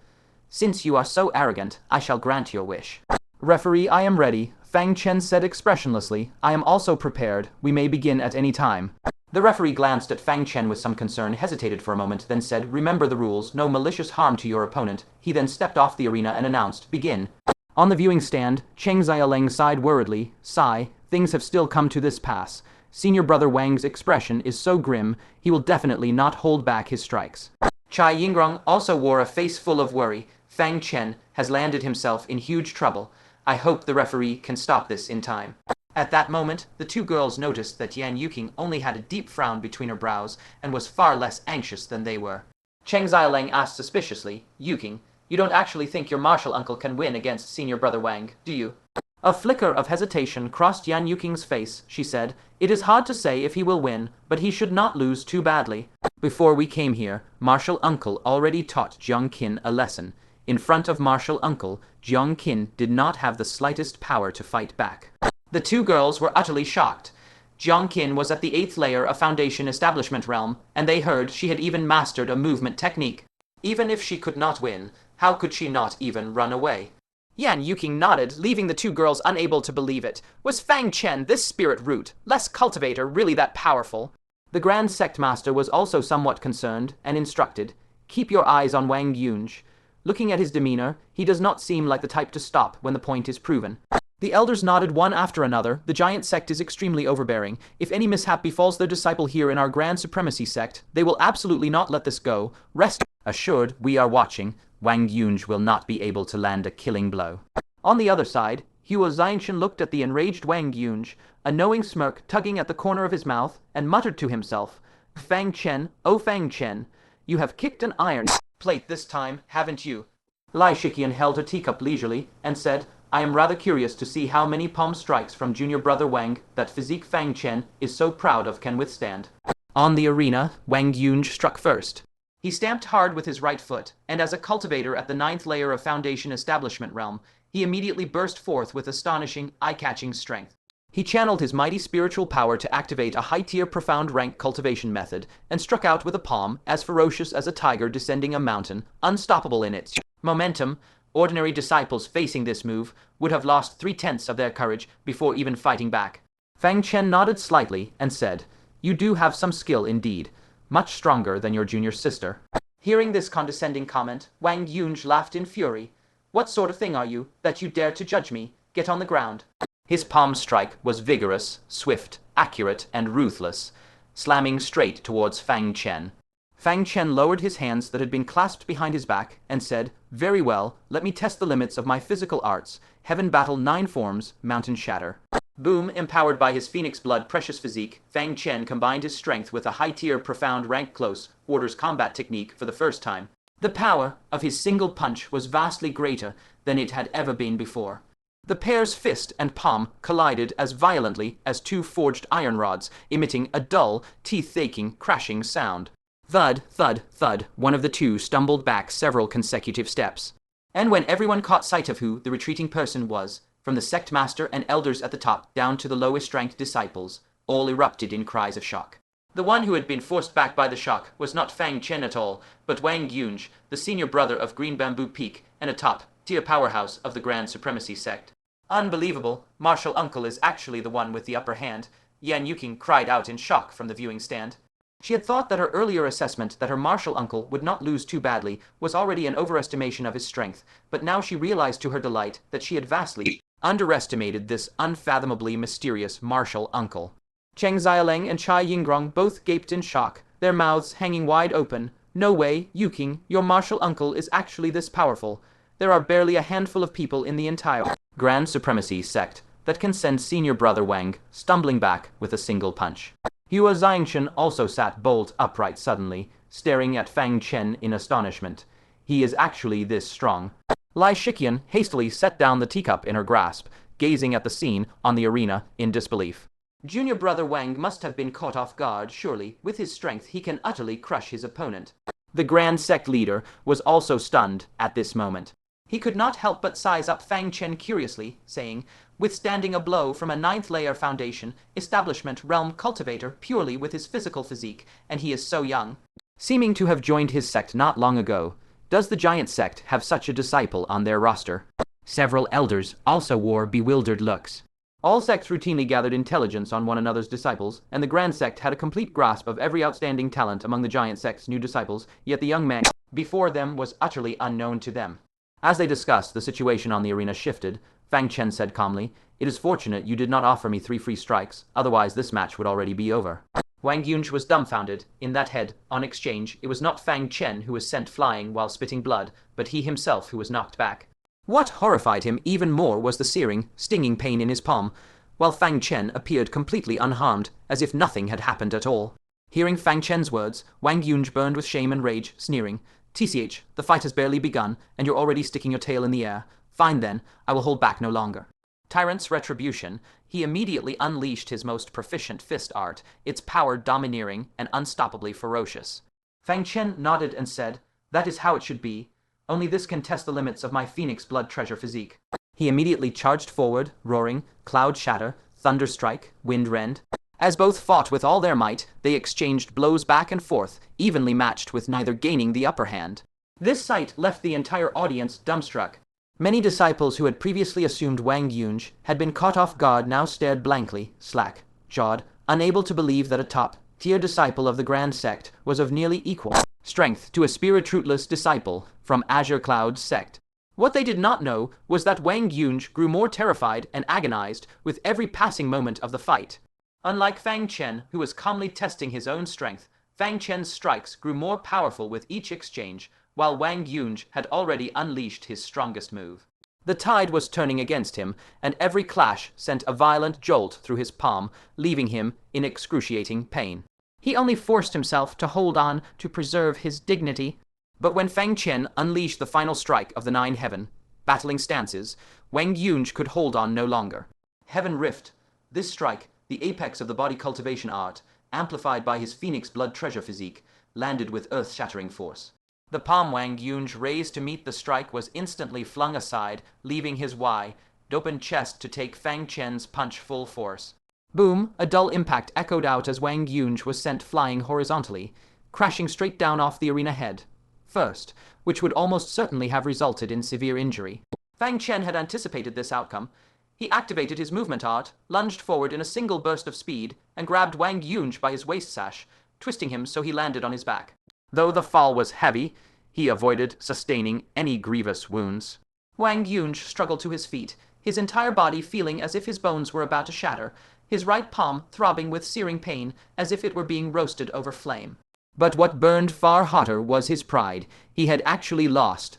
Since you are so arrogant, I shall grant your wish." "Referee, I am ready," Fang Chen said expressionlessly. "I am also prepared. We may begin at any time." The referee glanced at Fang Chen with some concern, hesitated for a moment, then said, "Remember the rules, no malicious harm to your opponent." He then stepped off the arena and announced, "Begin." On the viewing stand, Cheng Xiaoleng sighed worriedly. Sigh, things have still come to this pass. Senior brother Wang's expression is so grim, he will definitely not hold back his strikes. Chai Yingrong also wore a face full of worry. Fang Chen has landed himself in huge trouble. I hope the referee can stop this in time. At that moment, the two girls noticed that Yan Yuqing only had a deep frown between her brows and was far less anxious than they were. Cheng Xiaoleng asked suspiciously, Yuqing, you don't actually think your martial uncle can win against senior brother Wang, do you? A flicker of hesitation crossed Yan Yuqing's face. She said, it is hard to say if he will win, but he should not lose too badly. Before we came here, martial uncle already taught Jiang Qin a lesson. In front of martial uncle, Jiang Qin did not have the slightest power to fight back. The two girls were utterly shocked. Jiang Qin was at the 8th layer of Foundation Establishment realm, and they heard she had even mastered a movement technique. Even if she could not win, how could she not even run away? Yan Yuqing nodded, leaving the two girls unable to believe it. Was Fang Chen, this spirit root, less cultivator, really that powerful? The Grand Sect Master was also somewhat concerned, and instructed, keep your eyes on Wang Yunge. Looking at his demeanor, he does not seem like the type to stop when the point is proven. The elders nodded one after another. The giant sect is extremely overbearing. If any mishap befalls their disciple here in our Grand Supremacy sect, they will absolutely not let this go. Rest assured, we are watching. Wang Yunge will not be able to land a killing blow. On the other side, Huo Xianchen looked at the enraged Wang Yunge, a knowing smirk tugging at the corner of his mouth, and muttered to himself, Fang Chen, oh Fang Chen, you have kicked an iron plate this time, haven't you? Lai Shiqian held her teacup leisurely and said, I am rather curious to see how many palm strikes from junior brother Wang that physique Fang Chen is so proud of can withstand. On the arena, Wang Yunge struck first. He stamped hard with his right foot, and as a cultivator at the 9th layer of Foundation Establishment realm, he immediately burst forth with astonishing, eye-catching strength. He channeled his mighty spiritual power to activate a high-tier profound rank cultivation method, and struck out with a palm as ferocious as a tiger descending a mountain, unstoppable in its momentum. Ordinary disciples facing this move would have lost 3/10 of their courage before even fighting back. Fang Chen nodded slightly and said, you do have some skill indeed. Much stronger than your junior sister. Hearing this condescending comment, Wang Yunge laughed in fury. What sort of thing are you, that you dare to judge me? Get on the ground. His palm strike was vigorous, swift, accurate, and ruthless, slamming straight towards Fang Chen. Fang Chen lowered his hands that had been clasped behind his back and said, very well, let me test the limits of my physical arts. Heaven battle 9 forms, mountain shatter. Boom, empowered by his phoenix blood precious physique, Fang Chen combined his strength with a high-tier profound rank close quarters combat technique for the first time. The power of his single punch was vastly greater than it had ever been before. The pair's fist and palm collided as violently as 2 forged iron rods, emitting a dull, teeth-aching, crashing sound. Thud, thud, thud, one of the two stumbled back several consecutive steps. And when everyone caught sight of who the retreating person was, from the sect master and elders at the top down to the lowest-ranked disciples, all erupted in cries of shock. The one who had been forced back by the shock was not Fang Chen at all, but Wang Yunge, the senior brother of Green Bamboo Peak and a top-tier powerhouse of the Grand Supremacy sect. Unbelievable, martial uncle is actually the one with the upper hand, Yan Yuqing cried out in shock from the viewing stand. She had thought that her earlier assessment that her martial uncle would not lose too badly was already an overestimation of his strength, but now she realized to her delight that she had vastly underestimated this unfathomably mysterious martial uncle. Cheng Xiaoleng and Chai Yingrong both gaped in shock, their mouths hanging wide open. No way, Yuqing, your martial uncle is actually this powerful. There are barely a handful of people in the entire Grand Supremacy sect that can send senior brother Wang stumbling back with a single punch. Huo Xianchen also sat bolt upright suddenly, staring at Fang Chen in astonishment. He is actually this strong. Lai Shiqian hastily set down the teacup in her grasp, gazing at the scene on the arena in disbelief. Junior brother Wang must have been caught off guard, surely. With his strength he can utterly crush his opponent. The Grand Sect leader was also stunned at this moment. He could not help but size up Fang Chen curiously, saying, withstanding a blow from a 9th layer Foundation Establishment realm cultivator purely with his physical physique, and he is so young. Seeming to have joined his sect not long ago, does the giant sect have such a disciple on their roster? Several elders also wore bewildered looks. All sects routinely gathered intelligence on one another's disciples, and the Grand Sect had a complete grasp of every outstanding talent among the giant sect's new disciples, yet the young man before them was utterly unknown to them. As they discussed, the situation on the arena shifted. Fang Chen said calmly, "It is fortunate you did not offer me 3 free strikes, otherwise this match would already be over." Wang Yunge was dumbfounded. In that head, on exchange, it was not Fang Chen who was sent flying while spitting blood, but he himself who was knocked back. What horrified him even more was the searing, stinging pain in his palm, while Fang Chen appeared completely unharmed, as if nothing had happened at all. Hearing Fang Chen's words, Wang Yunge burned with shame and rage, sneering, "TCH, the fight has barely begun, and you're already sticking your tail in the air. Fine then, I will hold back no longer." Tyrant's retribution, he immediately unleashed his most proficient fist art, its power domineering and unstoppably ferocious. Fang Chen nodded and said, "That is how it should be. Only this can test the limits of my phoenix blood treasure physique." He immediately charged forward, roaring, cloud shatter, thunder strike, wind rend. As both fought with all their might, they exchanged blows back and forth, evenly matched with neither gaining the upper hand. This sight left the entire audience dumbstruck. Many disciples who had previously assumed Wang Yunge had been caught off guard now stared blankly, slack-jawed, unable to believe that a top-tier disciple of the Grand Sect was of nearly equal strength to a spiritrootless disciple from Azure Cloud's sect. What they did not know was that Wang Yunge grew more terrified and agonized with every passing moment of the fight. Unlike Fang Chen, who was calmly testing his own strength, Fang Chen's strikes grew more powerful with each exchange, while Wang Yunge had already unleashed his strongest move. The tide was turning against him, and every clash sent a violent jolt through his palm, leaving him in excruciating pain. He only forced himself to hold on to preserve his dignity. But when Fang Chen unleashed the final strike of the 9 heaven, battling stances, Wang Yunge could hold on no longer. Heaven Rift. This strike, the apex of the body cultivation art, amplified by his phoenix blood treasure physique, landed with earth-shattering force. The palm Wang Yunge raised to meet the strike was instantly flung aside, leaving his wide-open chest to take Fang Chen's punch full force. Boom! A dull impact echoed out as Wang Yunge was sent flying horizontally, crashing straight down off the arena head. First, which would almost certainly have resulted in severe injury. Fang Chen had anticipated this outcome. He activated his movement art, lunged forward in a single burst of speed, and grabbed Wang Yunge by his waist sash, twisting him so he landed on his back. Though the fall was heavy, he avoided sustaining any grievous wounds. Wang Yunge struggled to his feet, his entire body feeling as if his bones were about to shatter, his right palm throbbing with searing pain as if it were being roasted over flame. But what burned far hotter was his pride. He had actually lost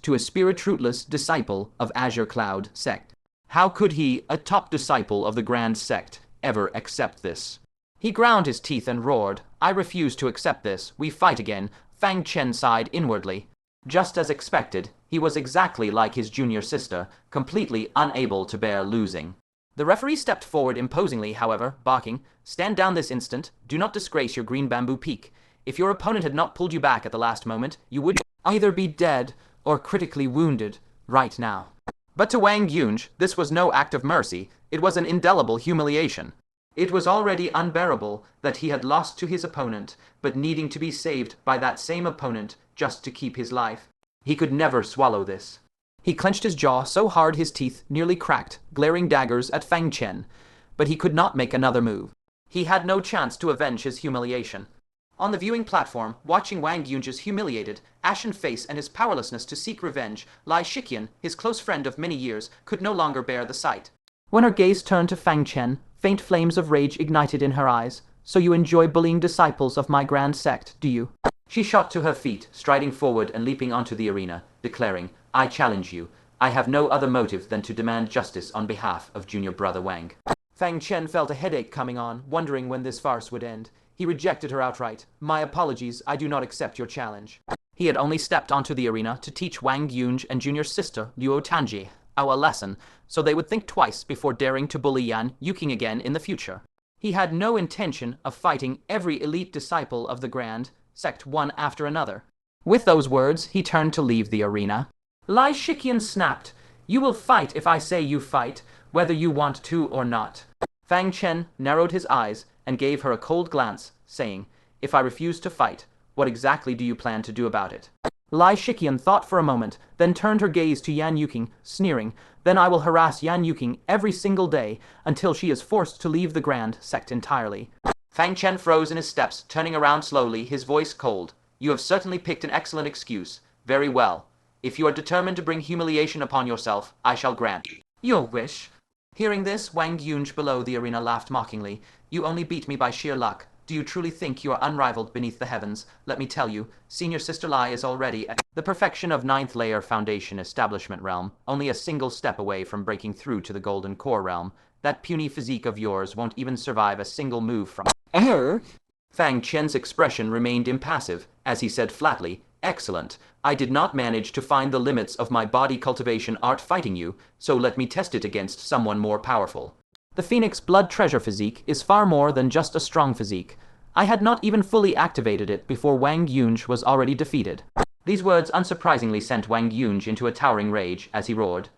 to a spiritrootless disciple of Azure Cloud sect. How could he, a top disciple of the Grand Sect, ever accept this? He ground his teeth and roared, "I refuse to accept this. We fight again." Fang Chen sighed inwardly. Just as expected, he was exactly like his junior sister, completely unable to bear losing. The referee stepped forward imposingly, however, barking, "Stand down this instant. Do not disgrace your green bamboo peak. If your opponent had not pulled you back at the last moment, you would either be dead or critically wounded right now." But to Wang Yunge, this was no act of mercy. It was an indelible humiliation. It was already unbearable that he had lost to his opponent, but needing to be saved by that same opponent just to keep his life. He could never swallow this. He clenched his jaw so hard his teeth nearly cracked, glaring daggers at Fang Chen, but he could not make another move. He had no chance to avenge his humiliation. On the viewing platform, watching Wang Yunge's humiliated, ashen face and his powerlessness to seek revenge, Lai Shiqian, his close friend of many years, could no longer bear the sight. When her gaze turned to Fang Chen, faint flames of rage ignited in her eyes. "So you enjoy bullying disciples of my grand sect, do you?" She shot to her feet, striding forward and leaping onto the arena, declaring, "I challenge you. I have no other motive than to demand justice on behalf of junior brother Wang." Fang Chen felt a headache coming on, wondering when this farce would end. He rejected her outright. "My apologies, I do not accept your challenge." He had only stepped onto the arena to teach Wang Yunge and junior sister Luo Tianjiao a lesson, so they would think twice before daring to bully Yan Yuqing again in the future. He had no intention of fighting every elite disciple of the Grand Sect one after another. With those words, he turned to leave the arena. Lai Shiqian snapped, "You will fight if I say you fight, whether you want to or not." Fang Chen narrowed his eyes and gave her a cold glance, saying, "If I refuse to fight, what exactly do you plan to do about it?" Lai Shiqian thought for a moment, then turned her gaze to Yan Yuqing, sneering, "Then I will harass Yan Yuqing every single day until she is forced to leave the Grand Sect entirely." Fang Chen froze in his steps, turning around slowly, his voice cold. "You have certainly picked an excellent excuse. Very well. If you are determined to bring humiliation upon yourself, I shall grant your wish." Hearing this, Wang Yunge below the arena laughed mockingly. "You only beat me by sheer luck. Do you truly think you are unrivaled beneath the heavens? Let me tell you, Senior Sister Lai is already at the perfection of ninth layer foundation establishment realm, only a single step away from breaking through to the golden core realm. That puny physique of yours won't even survive a single move from Fang Chen's expression remained impassive, as he said flatly, "Excellent. I did not manage to find the limits of my body cultivation art fighting you, so let me test it against someone more powerful." The Phoenix Blood Treasure physique is far more than just a strong physique. I had not even fully activated it before Wang Yunge was already defeated. These words unsurprisingly sent Wang Yunge into a towering rage as he roared,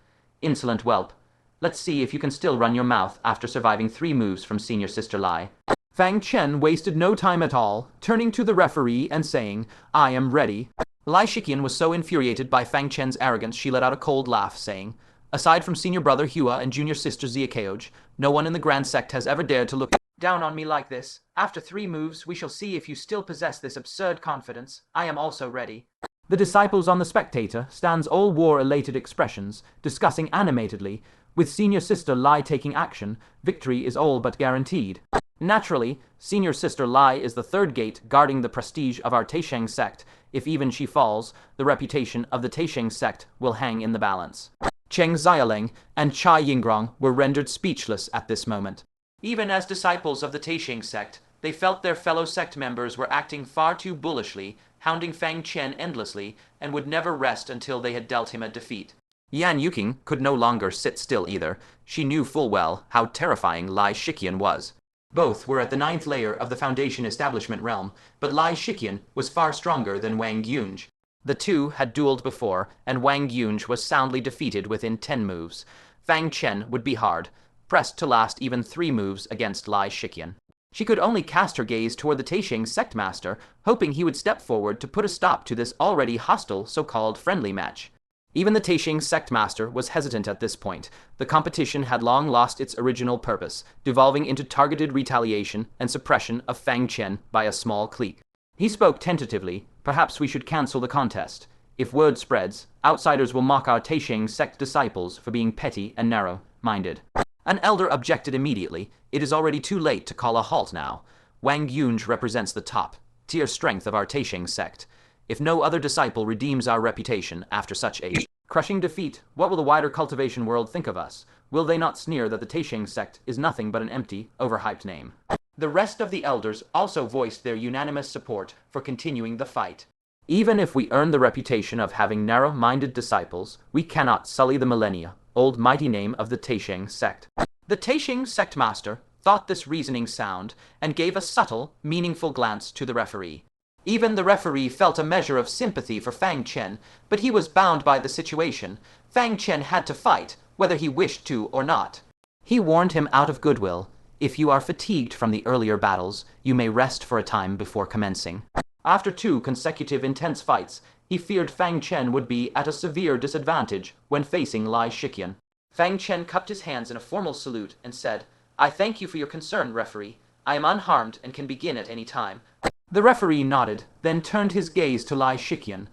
"Insolent whelp. Let's see if you can still run your mouth after surviving 3 moves from Senior Sister Lai." Fang Chen wasted no time at all, turning to the referee and saying, "I am ready." Lai Shiqian was so infuriated by Fang Chen's arrogance she let out a cold laugh, saying, "Aside from Senior Brother Hua and Junior Sister Xiakeoj, no one in the Grand Sect has ever dared to look down on me like this. After 3 moves, we shall see if you still possess this absurd confidence. I am also ready." The disciples on the spectator stands all war-elated expressions, discussing animatedly, with Senior Sister Lai taking action, victory is all but guaranteed. Naturally, Senior Sister Lai is the third gate guarding the prestige of our Taisheng sect. If even she falls, the reputation of the Taisheng sect will hang in the balance. Cheng Xiaoling and Chai Yingrong were rendered speechless at this moment. Even as disciples of the Taisheng sect, they felt their fellow sect members were acting far too bullishly, hounding Fang Chen endlessly, and would never rest until they had dealt him a defeat. Yan Yuqing could no longer sit still either. She knew full well how terrifying Lai Shiqian was. Both were at the 9th layer of the Foundation Establishment realm, but Lai Shiqian was far stronger than Wang Yunge. The two had dueled before, and Wang Yunge was soundly defeated within 10 moves. Fang Chen would be hard, pressed to last even 3 moves against Lai Shiqian. She could only cast her gaze toward the Taisheng sect master, hoping he would step forward to put a stop to this already hostile so-called friendly match. Even the Taisheng sect master was hesitant at this point. The competition had long lost its original purpose, devolving into targeted retaliation and suppression of Fang Chen by a small clique. He spoke tentatively, "Perhaps we should cancel the contest. If word spreads, outsiders will mock our Taisheng sect disciples for being petty and narrow-minded." An elder objected immediately. "It is already too late to call a halt now. Wang Yunge represents the top-tier strength of our Taisheng sect. If no other disciple redeems our reputation after such a crushing defeat, what will the wider cultivation world think of us? Will they not sneer that the Taisheng sect is nothing but an empty, overhyped name?" The rest of the elders also voiced their unanimous support for continuing the fight. "Even if we earn the reputation of having narrow-minded disciples, we cannot sully the millennia-old mighty name of the Taisheng sect." The Taisheng sect master thought this reasoning sound and gave a subtle, meaningful glance to the referee. Even the referee felt a measure of sympathy for Fang Chen, but he was bound by the situation. Fang Chen had to fight, whether he wished to or not. He warned him out of goodwill, "If you are fatigued from the earlier battles, you may rest for a time before commencing." After 2 consecutive intense fights, he feared Fang Chen would be at a severe disadvantage when facing Lai Shiqian. Fang Chen cupped his hands in a formal salute and said, "I thank you for your concern, referee. I am unharmed and can begin at any time." The referee nodded, then turned his gaze to Lai Shiqian.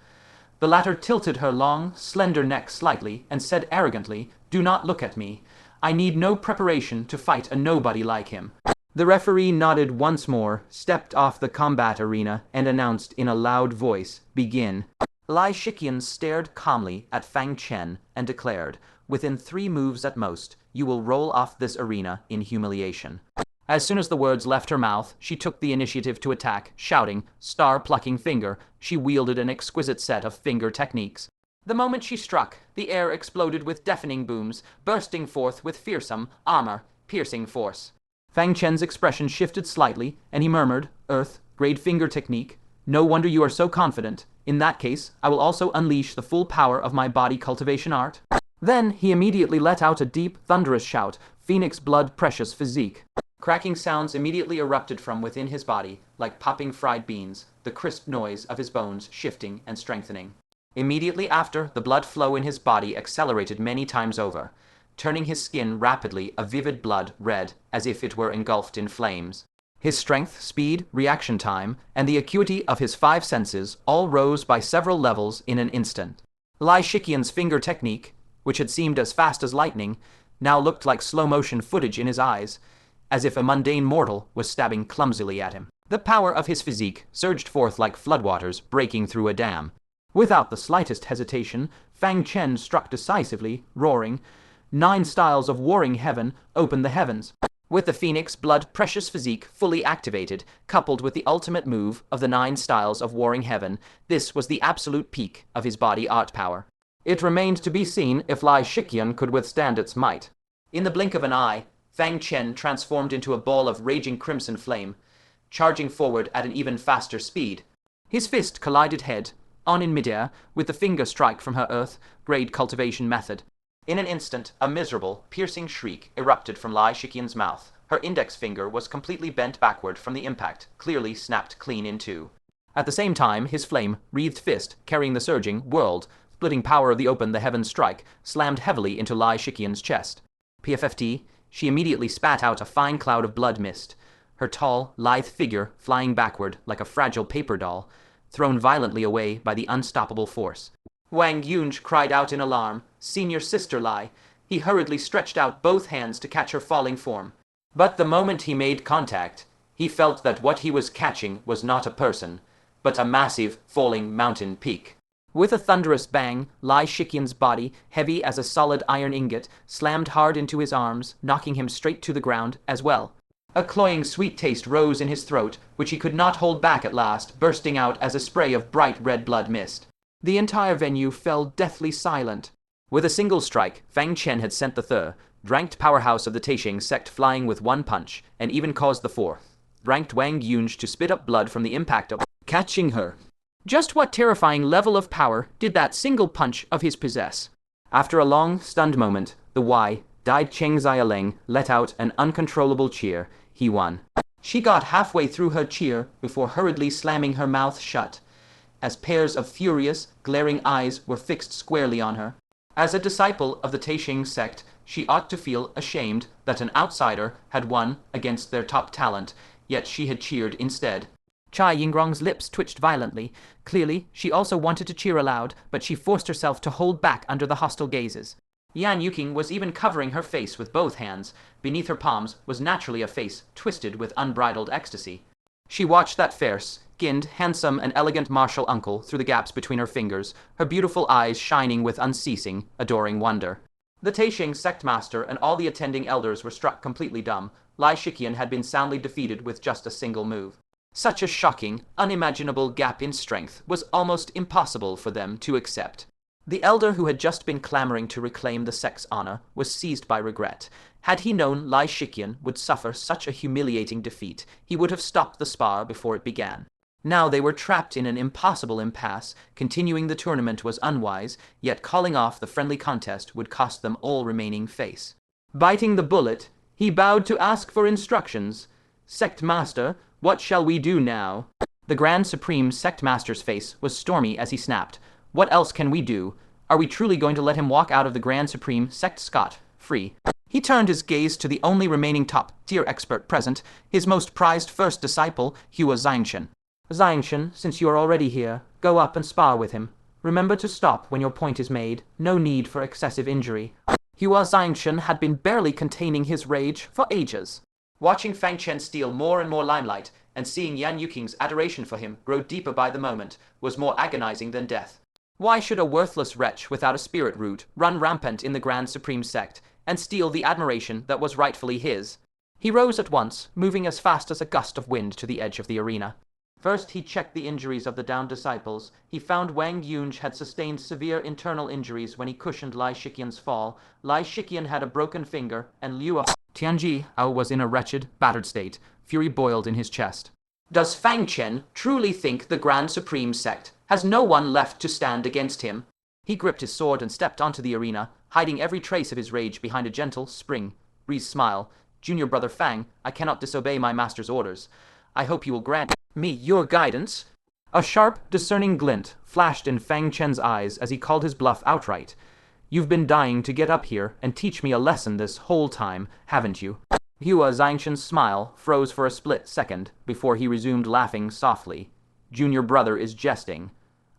The latter tilted her long, slender neck slightly and said arrogantly, "Do not look at me. I need no preparation to fight a nobody like him." The referee nodded once more, stepped off the combat arena, and announced in a loud voice, "Begin." Lai Shiqian stared calmly at Fang Chen and declared, "Within 3 moves at most, you will roll off this arena in humiliation." As soon as the words left her mouth, she took the initiative to attack, shouting, "Star-plucking finger." She wielded an exquisite set of finger techniques. The moment she struck, the air exploded with deafening booms, bursting forth with fearsome, armor-piercing force. Fang Chen's expression shifted slightly, and he murmured, "Earth-grade finger technique. No wonder you are so confident. In that case, I will also unleash the full power of my body cultivation art." Then he immediately let out a deep, thunderous shout, "Phoenix blood precious physique." Cracking sounds immediately erupted from within his body, like popping fried beans, the crisp noise of his bones shifting and strengthening. Immediately after, the blood flow in his body accelerated many times over, turning his skin rapidly a vivid blood red, as if it were engulfed in flames. His strength, speed, reaction time, and the acuity of his 5 senses all rose by several levels in an instant. Lai Shiqian's finger technique, which had seemed as fast as lightning, now looked like slow-motion footage in his eyes, as if a mundane mortal was stabbing clumsily at him. The power of his physique surged forth like floodwaters breaking through a dam. Without the slightest hesitation, Fang Chen struck decisively, roaring, "9 styles of warring heaven open the heavens." With the phoenix blood precious physique fully activated, coupled with the ultimate move of the 9 styles of warring heaven, this was the absolute peak of his body art power. It remained to be seen if Lai Shiqian could withstand its might. In the blink of an eye, Fang Chen transformed into a ball of raging crimson flame, charging forward at an even faster speed. His fist collided head, on in midair, with the finger strike from her earth-grade cultivation method. In an instant, a miserable, piercing shriek erupted from Lai Shiqian's mouth. Her index finger was completely bent backward from the impact, clearly snapped clean in two. At the same time, his flame-wreathed fist, carrying the surging, whirled, splitting power of the open the heavens strike, slammed heavily into Lai Shiqian's chest. PFFT, she immediately spat out a fine cloud of blood mist, her tall, lithe figure flying backward like a fragile paper doll, thrown violently away by the unstoppable force. Wang Yunge cried out in alarm, "Senior sister Lai." He hurriedly stretched out both hands to catch her falling form. But the moment he made contact, he felt that what he was catching was not a person, but a massive, falling mountain peak. With a thunderous bang, Lai Shiqian's body, heavy as a solid iron ingot, slammed hard into his arms, knocking him straight to the ground as well. A cloying sweet taste rose in his throat, which he could not hold back at last, bursting out as a spray of bright red blood mist. The entire venue fell deathly silent. With a single strike, Fang Chen had sent the third-ranked powerhouse of the Taixing sect flying with one punch, and even caused the fourth-ranked Wang Yunge to spit up blood from the impact of catching her. Just what terrifying level of power did that single punch of his possess? After a long, stunned moment, the wide-eyed Cheng Xiaoleng let out an uncontrollable cheer. He won. She got halfway through her cheer before hurriedly slamming her mouth shut, as pairs of furious, glaring eyes were fixed squarely on her. As a disciple of the Taixing sect, she ought to feel ashamed that an outsider had won against their top talent, yet she had cheered instead. Chai Yingrong's lips twitched violently. Clearly, she also wanted to cheer aloud, but she forced herself to hold back under the hostile gazes. Yan Yuqing was even covering her face with both hands. Beneath her palms was naturally a face twisted with unbridled ecstasy. She watched that fair-skinned, handsome and elegant martial uncle through the gaps between her fingers, her beautiful eyes shining with unceasing, adoring wonder. The Taixing sect master and all the attending elders were struck completely dumb. Lai Shiqian had been soundly defeated with just a single move. Such a shocking, unimaginable gap in strength was almost impossible for them to accept. The elder who had just been clamoring to reclaim the sect's honor was seized by regret. Had he known Lai Shiqian would suffer such a humiliating defeat, he would have stopped the spar before it began. Now they were trapped in an impossible impasse. Continuing the tournament was unwise, yet calling off the friendly contest would cost them all remaining face. Biting the bullet, he bowed to ask for instructions. "Sect Master, what shall we do now?" The Grand Supreme Sect Master's face was stormy as he snapped. "What else can we do? Are we truly going to let him walk out of the Grand Supreme Sect scot-free?" He turned his gaze to the only remaining top-tier expert present, his most prized first disciple, Hua Xiangchen. "Xiangchen, since you are already here, go up and spar with him. Remember to stop when your point is made. No need for excessive injury." Hua Xiangchen had been barely containing his rage for ages. Watching Fang Chen steal more and more limelight, and seeing Yan Yuqing's adoration for him grow deeper by the moment, was more agonizing than death. Why should a worthless wretch without a spirit root run rampant in the Grand Supreme Sect, and steal the admiration that was rightfully his? He rose at once, moving as fast as a gust of wind to the edge of the arena. First he checked the injuries of the downed disciples. He found Wang Yunge had sustained severe internal injuries when he cushioned Lai Shiqian's fall. Lai Shiqian had a broken finger, and Luo Tianjiao was in a wretched, battered state. Fury boiled in his chest. Does Fang Chen truly think the Grand Supreme Sect has no one left to stand against him? He gripped his sword and stepped onto the arena, hiding every trace of his rage behind a gentle, spring-breeze smile. "Junior brother Fang, I cannot disobey my master's orders. I hope you will grant me your guidance." A sharp, discerning glint flashed in Fang Chen's eyes as he called his bluff outright. "You've been dying to get up here and teach me a lesson this whole time, haven't you?" Hua Xiangchen's smile froze for a split second before he resumed laughing softly. "Junior brother is jesting.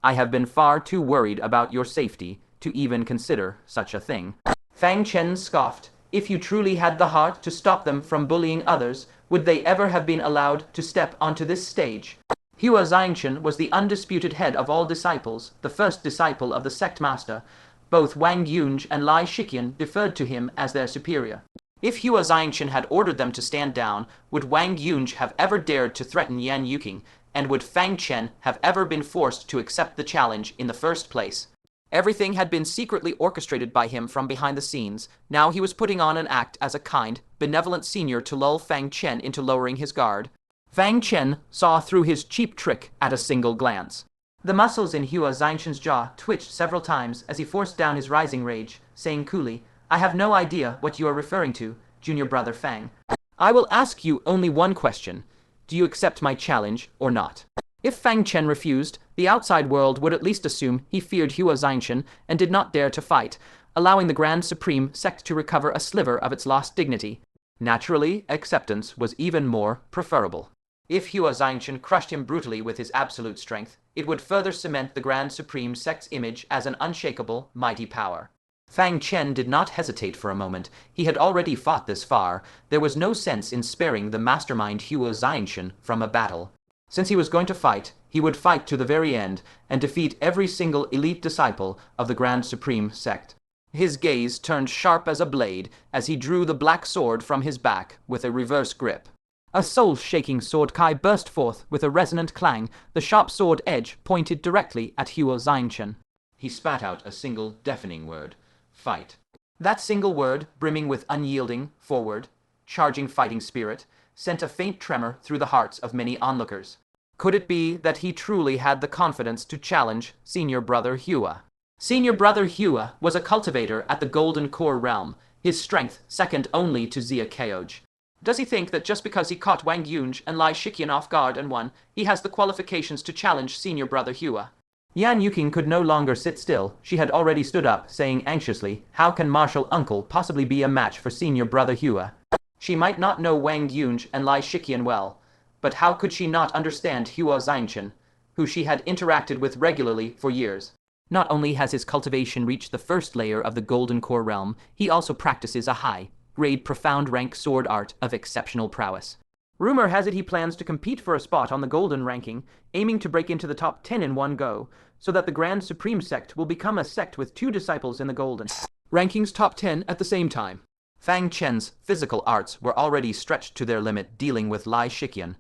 I have been far too worried about your safety to even consider such a thing." Fang Chen scoffed. "If you truly had the heart to stop them from bullying others, would they ever have been allowed to step onto this stage?" Xuan-tier was the undisputed head of all disciples, the first disciple of the sect master. Both Wang Yunge and Lai Shiqian deferred to him as their superior. If Xuan-tier had ordered them to stand down, would Wang Yunge have ever dared to threaten Yan Yuqing, and would Fang Chen have ever been forced to accept the challenge in the first place? Everything had been secretly orchestrated by him from behind the scenes. Now he was putting on an act as a kind, benevolent senior to lull Fang Chen into lowering his guard. Fang Chen saw through his cheap trick at a single glance. The muscles in Xuan-tier's jaw twitched several times as he forced down his rising rage, saying coolly, "I have no idea what you are referring to, junior brother Fang. I will ask you only one question. Do you accept my challenge or not?" If Fang Chen refused, the outside world would at least assume he feared Xuan-tier and did not dare to fight, allowing the Grand Supreme sect to recover a sliver of its lost dignity. Naturally, acceptance was even more preferable. If Xuan-tier crushed him brutally with his absolute strength, it would further cement the Grand Supreme sect's image as an unshakable, mighty power. Fang Chen did not hesitate for a moment. He had already fought this far. There was no sense in sparing the mastermind Xuan-tier from a battle. Since he was going to fight, he would fight to the very end and defeat every single elite disciple of the Grand Supreme sect. His gaze turned sharp as a blade as he drew the black sword from his back with a reverse grip. A soul-shaking sword kai burst forth with a resonant clang, the sharp sword edge pointed directly at Xuan-tier. He spat out a single deafening word: "Fight." That single word, brimming with unyielding, forward, charging fighting spirit, sent a faint tremor through the hearts of many onlookers. Could it be that he truly had the confidence to challenge Senior Brother Hua? Senior Brother Hua was a cultivator at the Golden Core realm, his strength second only to Xia Keoj. Does he think that just because he caught Wang Yunge and Lai Shiqian off guard and won, he has the qualifications to challenge Senior Brother Hua? Yan Yuqing could no longer sit still. She had already stood up, saying anxiously, "How can Martial Uncle possibly be a match for Senior Brother Hua?" She might not know Wang Yunge and Lai Shiqian well, but how could she not understand Xuan-tier, who she had interacted with regularly for years? Not only has his cultivation reached the first layer of the Golden Core realm, he also practices a high-grade profound rank sword art of exceptional prowess. Rumor has it he plans to compete for a spot on the Golden ranking, aiming to break into the top 10 in one go, so that the Grand Supreme sect will become a sect with 2 disciples in the Golden rankings top 10 at the same time. Fang Chen's physical arts were already stretched to their limit dealing with Lai Shiqian.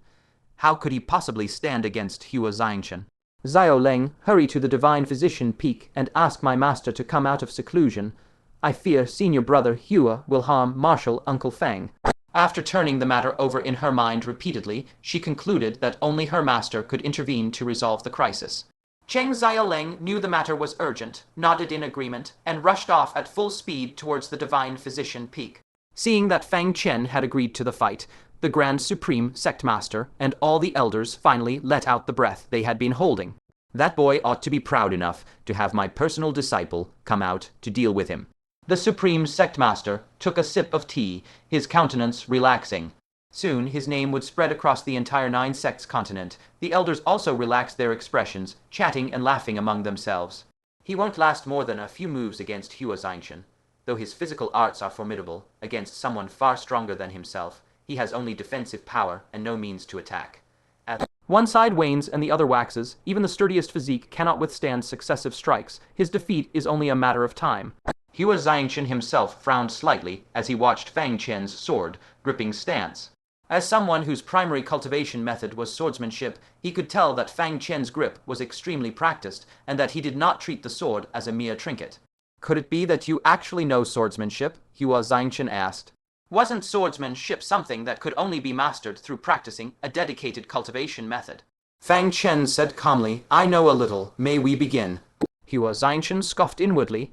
How could he possibly stand against Xuan-tier? "Xiao Leng, hurry to the Divine Physician Peak and ask my master to come out of seclusion. I fear Senior Brother Hua will harm Martial Uncle Fang." After turning the matter over in her mind repeatedly, she concluded that only her master could intervene to resolve the crisis. Cheng Xiaoleng knew the matter was urgent, nodded in agreement, and rushed off at full speed towards the Divine Physician Peak. Seeing that Fang Chen had agreed to the fight, the Grand Supreme Sect Master and all the elders finally let out the breath they had been holding. That boy ought to be proud enough to have my personal disciple come out to deal with him. The Supreme Sect Master took a sip of tea, his countenance relaxing. Soon his name would spread across the entire 9 sects continent. The elders also relaxed their expressions, chatting and laughing among themselves. He won't last more than a few moves against Xuan-tier. Though his physical arts are formidable, against someone far stronger than himself, he has only defensive power and no means to attack. As one side wanes and the other waxes, even the sturdiest physique cannot withstand successive strikes. His defeat is only a matter of time. Xuan-tier himself frowned slightly as he watched Fang Chen's sword-gripping stance. As someone whose primary cultivation method was swordsmanship, he could tell that Fang Chen's grip was extremely practiced and that he did not treat the sword as a mere trinket. "Could it be that you actually know swordsmanship?" Xuan-tier asked. Wasn't swordsmanship something that could only be mastered through practicing a dedicated cultivation method? Fang Chen said calmly, "I know a little. May we begin?" Xuan-tier scoffed inwardly.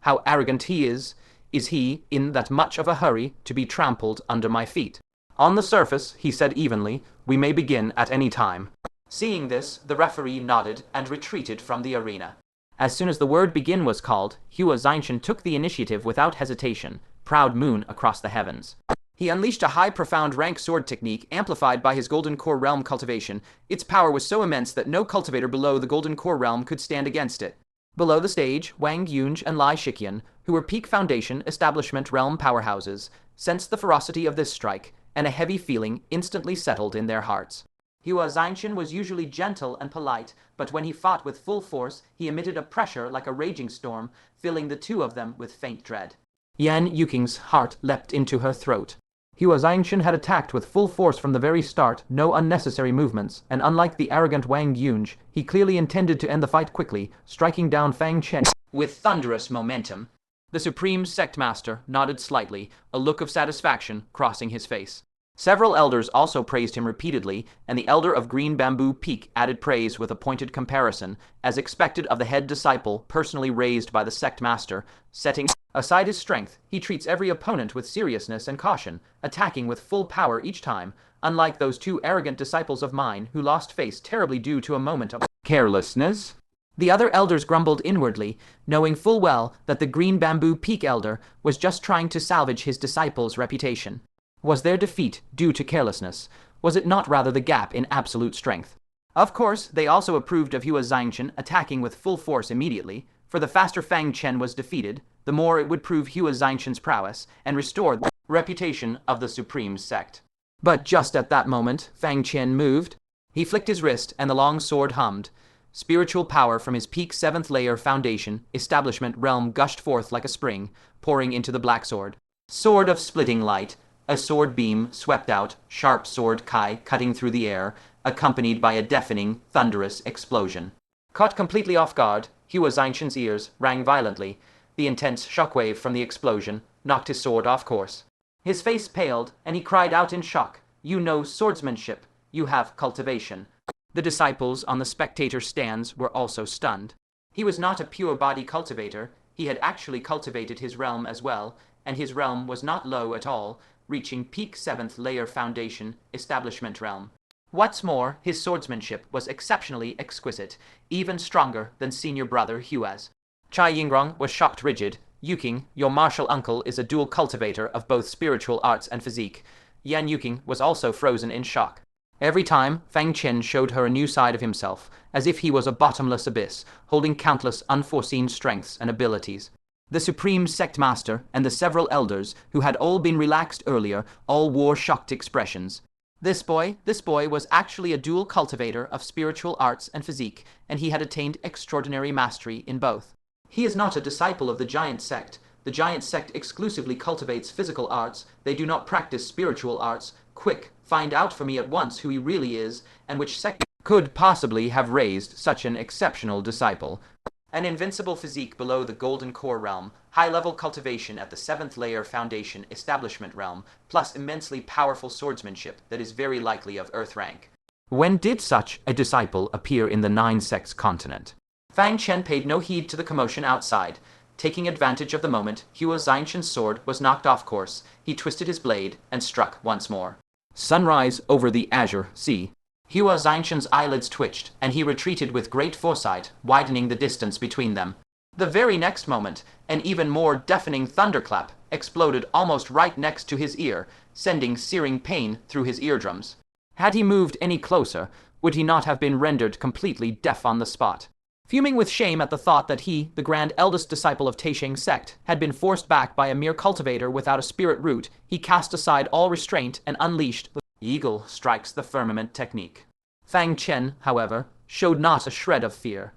How arrogant he is he in that much of a hurry to be trampled under my feet? On the surface, he said evenly, "We may begin at any time." Seeing this, the referee nodded and retreated from the arena. As soon as the word begin was called, Xuan-tier took the initiative without hesitation, proud moon across the heavens. He unleashed a high profound rank sword technique amplified by his Golden Core Realm cultivation. Its power was so immense that no cultivator below the Golden Core Realm could stand against it. Below the stage, Wang Yunge and Lai Shiqian, who were peak foundation establishment realm powerhouses, sensed the ferocity of this strike, and a heavy feeling instantly settled in their hearts. Xuan Tier was usually gentle and polite, but when he fought with full force, he emitted a pressure like a raging storm, filling the two of them with faint dread. Yan Yuqing's heart leapt into her throat. Xuan Tier had attacked with full force from the very start, no unnecessary movements, and unlike the arrogant Wang Yunge, he clearly intended to end the fight quickly, striking down Fang Chen with thunderous momentum. The Supreme Sect Master nodded slightly, a look of satisfaction crossing his face. Several elders also praised him repeatedly, and the elder of Green Bamboo Peak added praise with a pointed comparison, as expected of the head disciple personally raised by the Sect Master. Setting aside his strength, he treats every opponent with seriousness and caution, attacking with full power each time, unlike those two arrogant disciples of mine who lost face terribly due to a moment of carelessness. The other elders grumbled inwardly, knowing full well that the Green Bamboo Peak elder was just trying to salvage his disciple's reputation. Was their defeat due to carelessness? Was it not rather the gap in absolute strength? Of course, they also approved of Xuan Tier attacking with full force immediately, for the faster Fang Chen was defeated, the more it would prove Xuan Tier's prowess and restore the reputation of the Supreme Sect. But just at that moment, Fang Chen moved. He flicked his wrist and the long sword hummed. Spiritual power from his peak 7th layer foundation establishment realm gushed forth like a spring, pouring into the black sword. Sword of splitting light. A sword beam swept out, sharp sword kai cutting through the air, accompanied by a deafening, thunderous explosion. Caught completely off guard, Xuan Tier's ears rang violently. The intense shockwave from the explosion knocked his sword off course. His face paled, and he cried out in shock, "You know swordsmanship. You have cultivation." The disciples on the spectator stands were also stunned. He was not a pure-body cultivator. He had actually cultivated his realm as well, and his realm was not low at all, reaching peak 7th layer foundation establishment realm. What's more, his swordsmanship was exceptionally exquisite, even stronger than senior brother Hua's. Chai Yingrong was shocked rigid. Yuqing, your martial uncle, is a dual cultivator of both spiritual arts and physique. Yan Yuqing was also frozen in shock. Every time, Fang Chen showed her a new side of himself, as if he was a bottomless abyss, holding countless unforeseen strengths and abilities. The Supreme Sect Master and the several elders, who had all been relaxed earlier, all wore shocked expressions. This boy was actually a dual cultivator of spiritual arts and physique, and he had attained extraordinary mastery in both. He is not a disciple of the Giant Sect. The Giant Sect exclusively cultivates physical arts. They do not practice spiritual arts. Quick, find out for me at once who he really is, and which sect could possibly have raised such an exceptional disciple. An invincible physique below the Golden Core Realm, high-level cultivation at the 7th layer foundation establishment realm, plus immensely powerful swordsmanship that is very likely of Earth rank. When did such a disciple appear in the 9 sects continent? Fang Chen paid no heed to the commotion outside. Taking advantage of the moment, Xuan Tier's sword was knocked off course. He twisted his blade and struck once more. Sunrise over the azure sea. Xuan Tier's eyelids twitched, and he retreated with great foresight, widening the distance between them. The very next moment, an even more deafening thunderclap exploded almost right next to his ear, sending searing pain through his eardrums. Had he moved any closer, would he not have been rendered completely deaf on the spot? Fuming with shame at the thought that he, the grand eldest disciple of Taisheng's sect, had been forced back by a mere cultivator without a spirit root, he cast aside all restraint and unleashed the eagle strikes the firmament technique. Fang Chen, however, showed not a shred of fear.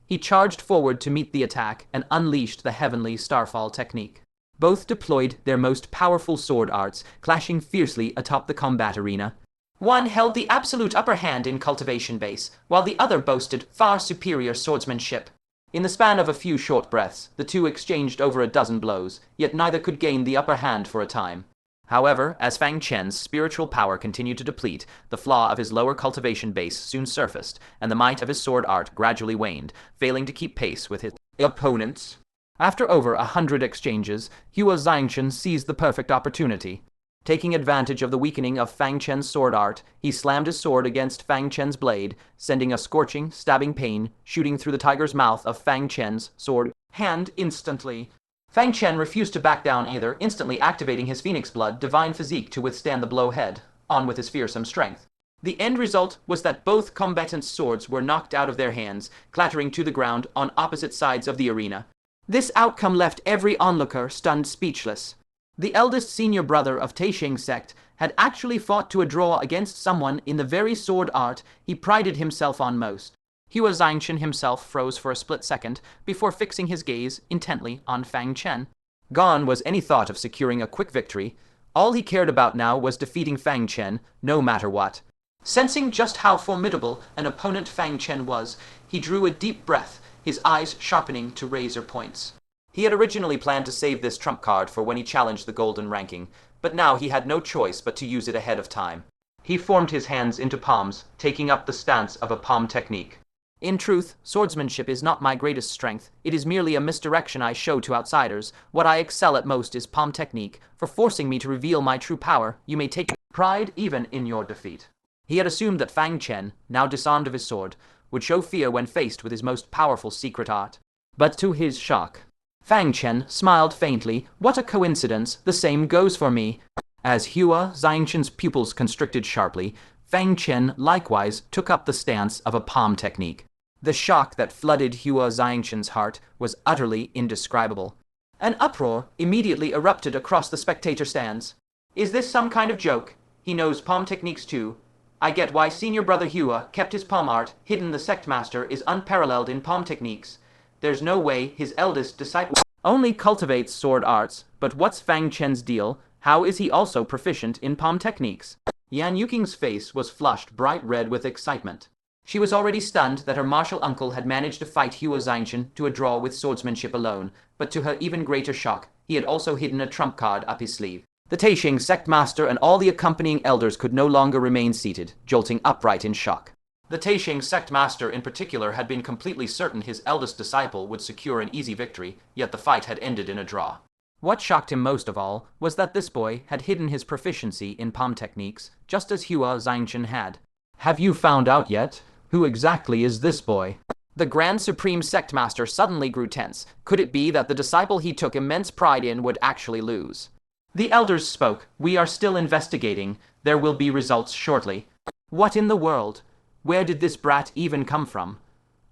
He charged forward to meet the attack and unleashed the heavenly starfall technique. Both deployed their most powerful sword arts, clashing fiercely atop the combat arena. One held the absolute upper hand in cultivation base, while the other boasted far superior swordsmanship. In the span of a few short breaths, the two exchanged over a dozen blows, yet neither could gain the upper hand for a time. However, as Fang Chen's spiritual power continued to deplete, the flaw of his lower cultivation base soon surfaced, and the might of his sword art gradually waned, failing to keep pace with his opponents. After over 100 exchanges, Xuan Tier seized the perfect opportunity. Taking advantage of the weakening of Fang Chen's sword art, he slammed his sword against Fang Chen's blade, sending a scorching, stabbing pain shooting through the tiger's mouth of Fang Chen's sword hand instantly. Fang Chen refused to back down either, instantly activating his phoenix blood divine physique to withstand the blow head on with his fearsome strength. The end result was that both combatants' swords were knocked out of their hands, clattering to the ground on opposite sides of the arena. This outcome left every onlooker stunned speechless. The eldest senior brother of Taisheng's sect had actually fought to a draw against someone in the very sword art he prided himself on most. Xuan-tier himself froze for a split second before fixing his gaze intently on Fang Chen. Gone was any thought of securing a quick victory. All he cared about now was defeating Fang Chen, no matter what. Sensing just how formidable an opponent Fang Chen was, he drew a deep breath, his eyes sharpening to razor points. He had originally planned to save this trump card for when he challenged the golden ranking, but now he had no choice but to use it ahead of time. He formed his hands into palms, taking up the stance of a palm technique. In truth, swordsmanship is not my greatest strength. It is merely a misdirection I show to outsiders. What I excel at most is palm technique. For forcing me to reveal my true power, you may take pride even in your defeat. He had assumed that Fang Chen, now disarmed of his sword, would show fear when faced with his most powerful secret art. But to his shock, Fang Chen smiled faintly. What a coincidence, the same goes for me. As Xuan-tier's pupils constricted sharply, Fang Chen likewise took up the stance of a palm technique. The shock that flooded Xuan-tier's heart was utterly indescribable. An uproar immediately erupted across the spectator stands. Is this some kind of joke? He knows palm techniques too. I get why senior brother Hua kept his palm art hidden. The sect master is unparalleled in palm techniques. There's no way his eldest disciple only cultivates sword arts, but what's Fang Chen's deal? How is he also proficient in palm techniques? Yan Yuqing's face was flushed bright red with excitement. She was already stunned that her martial uncle had managed to fight Xuan-tier to a draw with swordsmanship alone, but to her even greater shock, he had also hidden a trump card up his sleeve. The Taisheng sect master and all the accompanying elders could no longer remain seated, jolting upright in shock. The Taisheng sect master in particular had been completely certain his eldest disciple would secure an easy victory, yet the fight had ended in a draw. What shocked him most of all was that this boy had hidden his proficiency in palm techniques, just as Xuan-tier had. Have you found out yet? Who exactly is this boy? The Grand Supreme Sect Master suddenly grew tense. Could it be that the disciple he took immense pride in would actually lose? The elders spoke. We are still investigating. There will be results shortly. What in the world? Where did this brat even come from?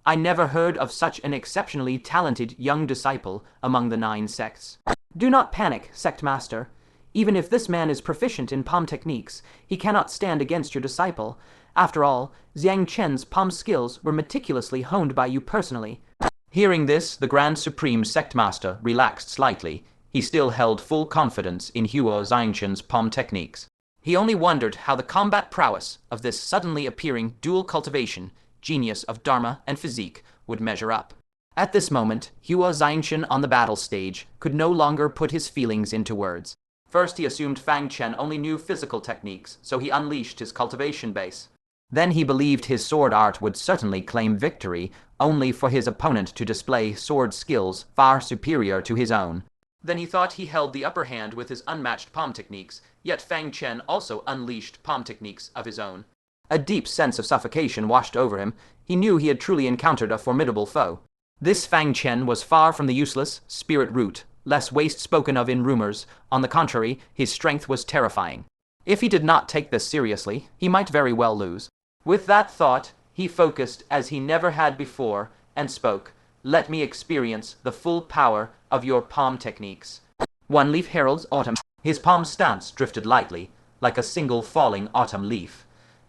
I never heard of such an exceptionally talented young disciple among the 9 sects. Do not panic, Sect Master. Even if this man is proficient in palm techniques, he cannot stand against your disciple. After all, Xiang Chen's palm skills were meticulously honed by you personally. Hearing this, the Grand Supreme Sect Master relaxed slightly. He still held full confidence in Xuan-tier's palm techniques. He only wondered how the combat prowess of this suddenly appearing dual cultivation, genius of Dharma and physique, would measure up. At this moment, Xuan-tier on the battle stage could no longer put his feelings into words. First he assumed Fang Chen only knew physical techniques, so he unleashed his cultivation base. Then he believed his sword art would certainly claim victory, only for his opponent to display sword skills far superior to his own. Then he thought he held the upper hand with his unmatched palm techniques, yet Fang Chen also unleashed palm techniques of his own. A deep sense of suffocation washed over him. He knew he had truly encountered a formidable foe. This Fang Chen was far from the useless, spirit root, less waste spoken of in rumors. On the contrary, his strength was terrifying. If he did not take this seriously, he might very well lose. With that thought, he focused as he never had before, and spoke. Let me experience the full power of your palm techniques. One leaf heralds autumn. His palm stance drifted lightly, like a single falling autumn leaf,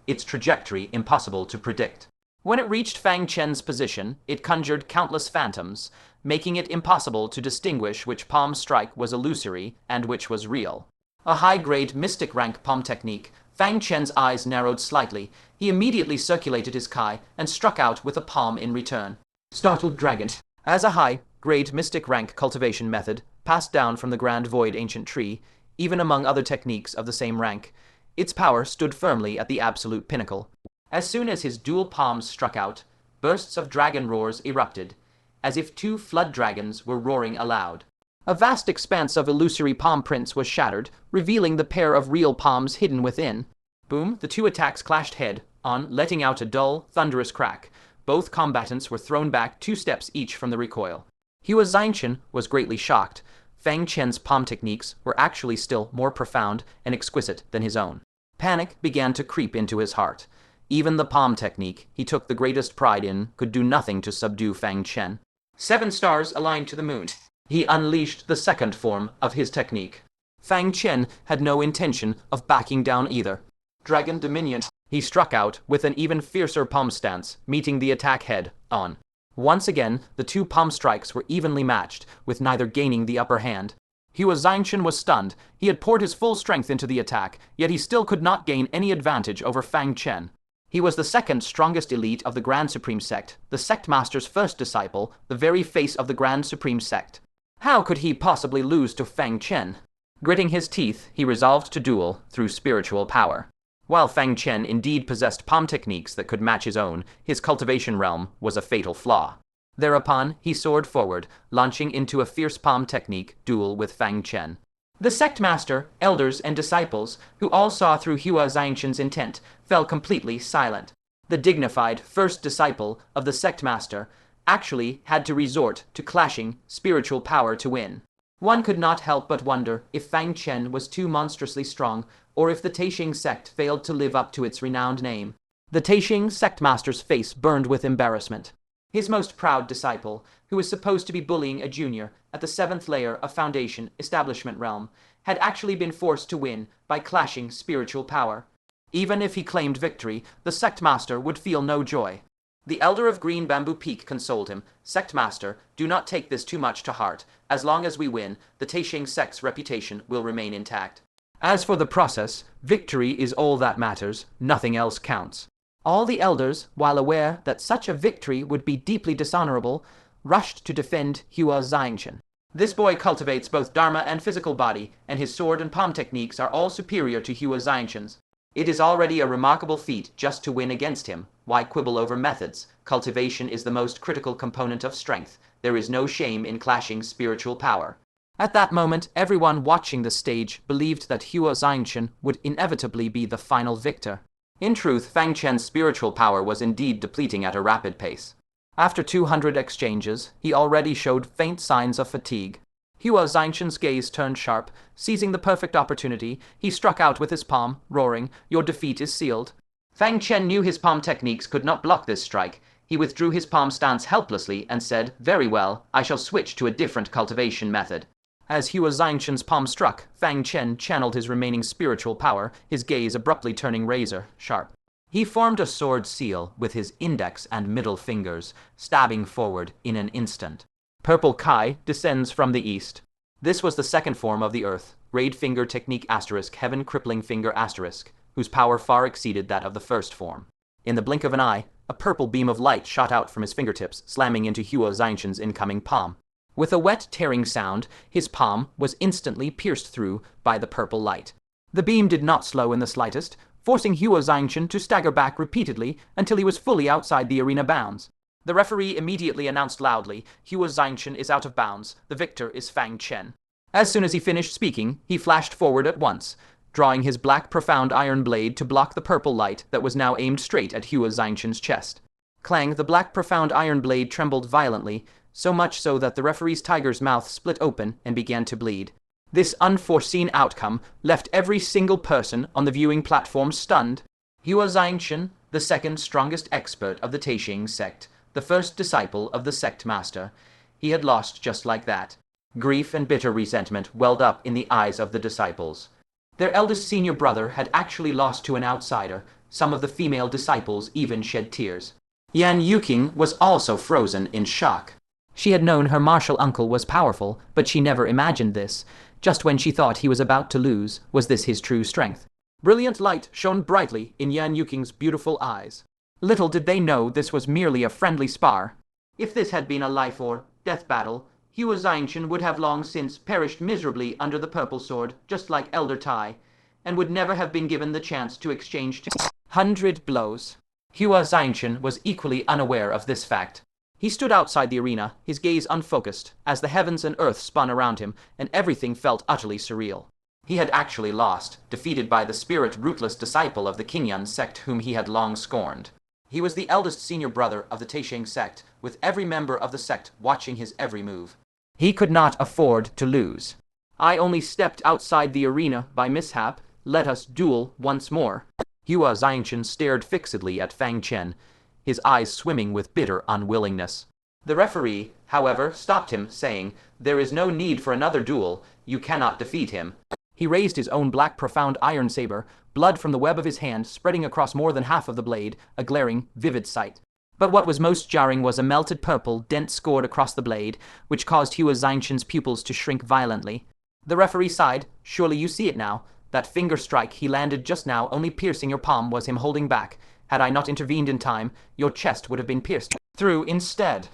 its trajectory impossible to predict. When it reached Fang Chen's position, it conjured countless phantoms, making it impossible to distinguish which palm strike was illusory and which was real. A high-grade mystic rank palm technique. Fang Chen's eyes narrowed slightly. He immediately circulated his kai and struck out with a palm in return. Startled dragon. As a high-grade mystic rank cultivation method, passed down from the Grand Void ancient tree, even among other techniques of the same rank, its power stood firmly at the absolute pinnacle. As soon as his dual palms struck out, bursts of dragon roars erupted, as if 2 flood dragons were roaring aloud. A vast expanse of illusory palm prints was shattered, revealing the pair of real palms hidden within. Boom, the 2 attacks clashed head-on, letting out a dull, thunderous crack. Both combatants were thrown back 2 steps each from the recoil. Xuan-tier was greatly shocked, Fang Chen's palm techniques were actually still more profound and exquisite than his own. Panic began to creep into his heart. Even the palm technique he took the greatest pride in could do nothing to subdue Fang Chen. 7 stars aligned to the moon. He unleashed the second form of his technique. Fang Chen had no intention of backing down either. Dragon Dominion. He struck out with an even fiercer palm stance, meeting the attack head on. Once again, the 2 palm strikes were evenly matched, with neither gaining the upper hand. Xuan-tier was stunned. He had poured his full strength into the attack, yet he still could not gain any advantage over Fang Chen. He was the second strongest elite of the Grand Supreme Sect, the Sect Master's first disciple, the very face of the Grand Supreme Sect. How could he possibly lose to Fang Chen? Gritting his teeth, he resolved to duel through spiritual power. While Fang Chen indeed possessed palm techniques that could match his own, his cultivation realm was a fatal flaw. Thereupon, he soared forward, launching into a fierce palm technique duel with Fang Chen. The sect master, elders, and disciples, who all saw through Xuan-tier's intent, fell completely silent. The dignified first disciple of the sect master actually had to resort to clashing spiritual power to win. One could not help but wonder if Fang Chen was too monstrously strong, or if the Taixing sect failed to live up to its renowned name. The Taixing sect master's face burned with embarrassment. His most proud disciple, who was supposed to be bullying a junior at the 7th layer of Foundation Establishment Realm, had actually been forced to win by clashing spiritual power. Even if he claimed victory, the sect master would feel no joy. The elder of Green Bamboo Peak consoled him. Sect master, do not take this too much to heart. As long as we win, the Taixing sect's reputation will remain intact. As for the process, victory is all that matters, nothing else counts. All the elders, while aware that such a victory would be deeply dishonorable, rushed to defend Xuan-tier. This boy cultivates both dharma and physical body, and his sword and palm techniques are all superior to Xuan-tier's. It is already a remarkable feat just to win against him. Why quibble over methods? Cultivation is the most critical component of strength. There is no shame in clashing spiritual power. At that moment, everyone watching the stage believed that Xuan-tier would inevitably be the final victor. In truth, Fang Chen's spiritual power was indeed depleting at a rapid pace. After 200 exchanges, he already showed faint signs of fatigue. Xuan-tier's gaze turned sharp. Seizing the perfect opportunity, he struck out with his palm, roaring, "Your defeat is sealed." Fang Chen knew his palm techniques could not block this strike. He withdrew his palm stance helplessly and said, "Very well, I shall switch to a different cultivation method." As Xuan-tier's palm struck, Fang Chen channeled his remaining spiritual power, his gaze abruptly turning razor-sharp. He formed a sword seal with his index and middle fingers, stabbing forward in an instant. Purple Kai descends from the east. This was the second form of the earth, Raid Finger Technique *, Heaven Crippling Finger *, whose power far exceeded that of the first form. In the blink of an eye, a purple beam of light shot out from his fingertips, slamming into Xuan-tier's incoming palm. With a wet, tearing sound, his palm was instantly pierced through by the purple light. The beam did not slow in the slightest, forcing Xuan-tier to stagger back repeatedly until he was fully outside the arena bounds. The referee immediately announced loudly, "Xuan-tier is out of bounds. The victor is Fang Chen." As soon as he finished speaking, he flashed forward at once, drawing his black profound iron blade to block the purple light that was now aimed straight at Xuan-tier's chest. Clang, the black profound iron blade trembled violently, so much so that the referee's tiger's mouth split open and began to bleed. This unforeseen outcome left every single person on the viewing platform stunned. Xuan-tier, the second strongest expert of the Taixing sect, the first disciple of the sect master, he had lost just like that. Grief and bitter resentment welled up in the eyes of the disciples. Their eldest senior brother had actually lost to an outsider. Some of the female disciples even shed tears. Yan Yuqing was also frozen in shock. She had known her martial uncle was powerful, but she never imagined this. Just when she thought he was about to lose, was this his true strength? Brilliant light shone brightly in Yan Yuqing's beautiful eyes. Little did they know this was merely a friendly spar. If this had been a life or death battle, Xuan-tier would have long since perished miserably under the purple sword, just like Elder Tai, and would never have been given the chance to exchange 200 blows. Xuan-tier was equally unaware of this fact. He stood outside the arena, his gaze unfocused, as the heavens and earth spun around him, and everything felt utterly surreal. He had actually lost, defeated by the spirit-rootless disciple of the Qingyan sect whom he had long scorned. He was the eldest senior brother of the Taixing sect, with every member of the sect watching his every move. He could not afford to lose. I only stepped outside the arena by mishap. Let us duel once more. Hua Xiangchen stared fixedly at Fang Chen, his eyes swimming with bitter unwillingness. The referee, however, stopped him, saying, "There is no need for another duel. You cannot defeat him." He raised his own black profound iron saber, blood from the web of his hand spreading across more than half of the blade, a glaring, vivid sight. But what was most jarring was a melted purple dent scored across the blade, which caused Hua Xiangchen's pupils to shrink violently. The referee sighed. "Surely you see it now. That finger strike he landed just now, only piercing your palm, was him holding back. Had I not intervened in time, your chest would have been pierced through instead."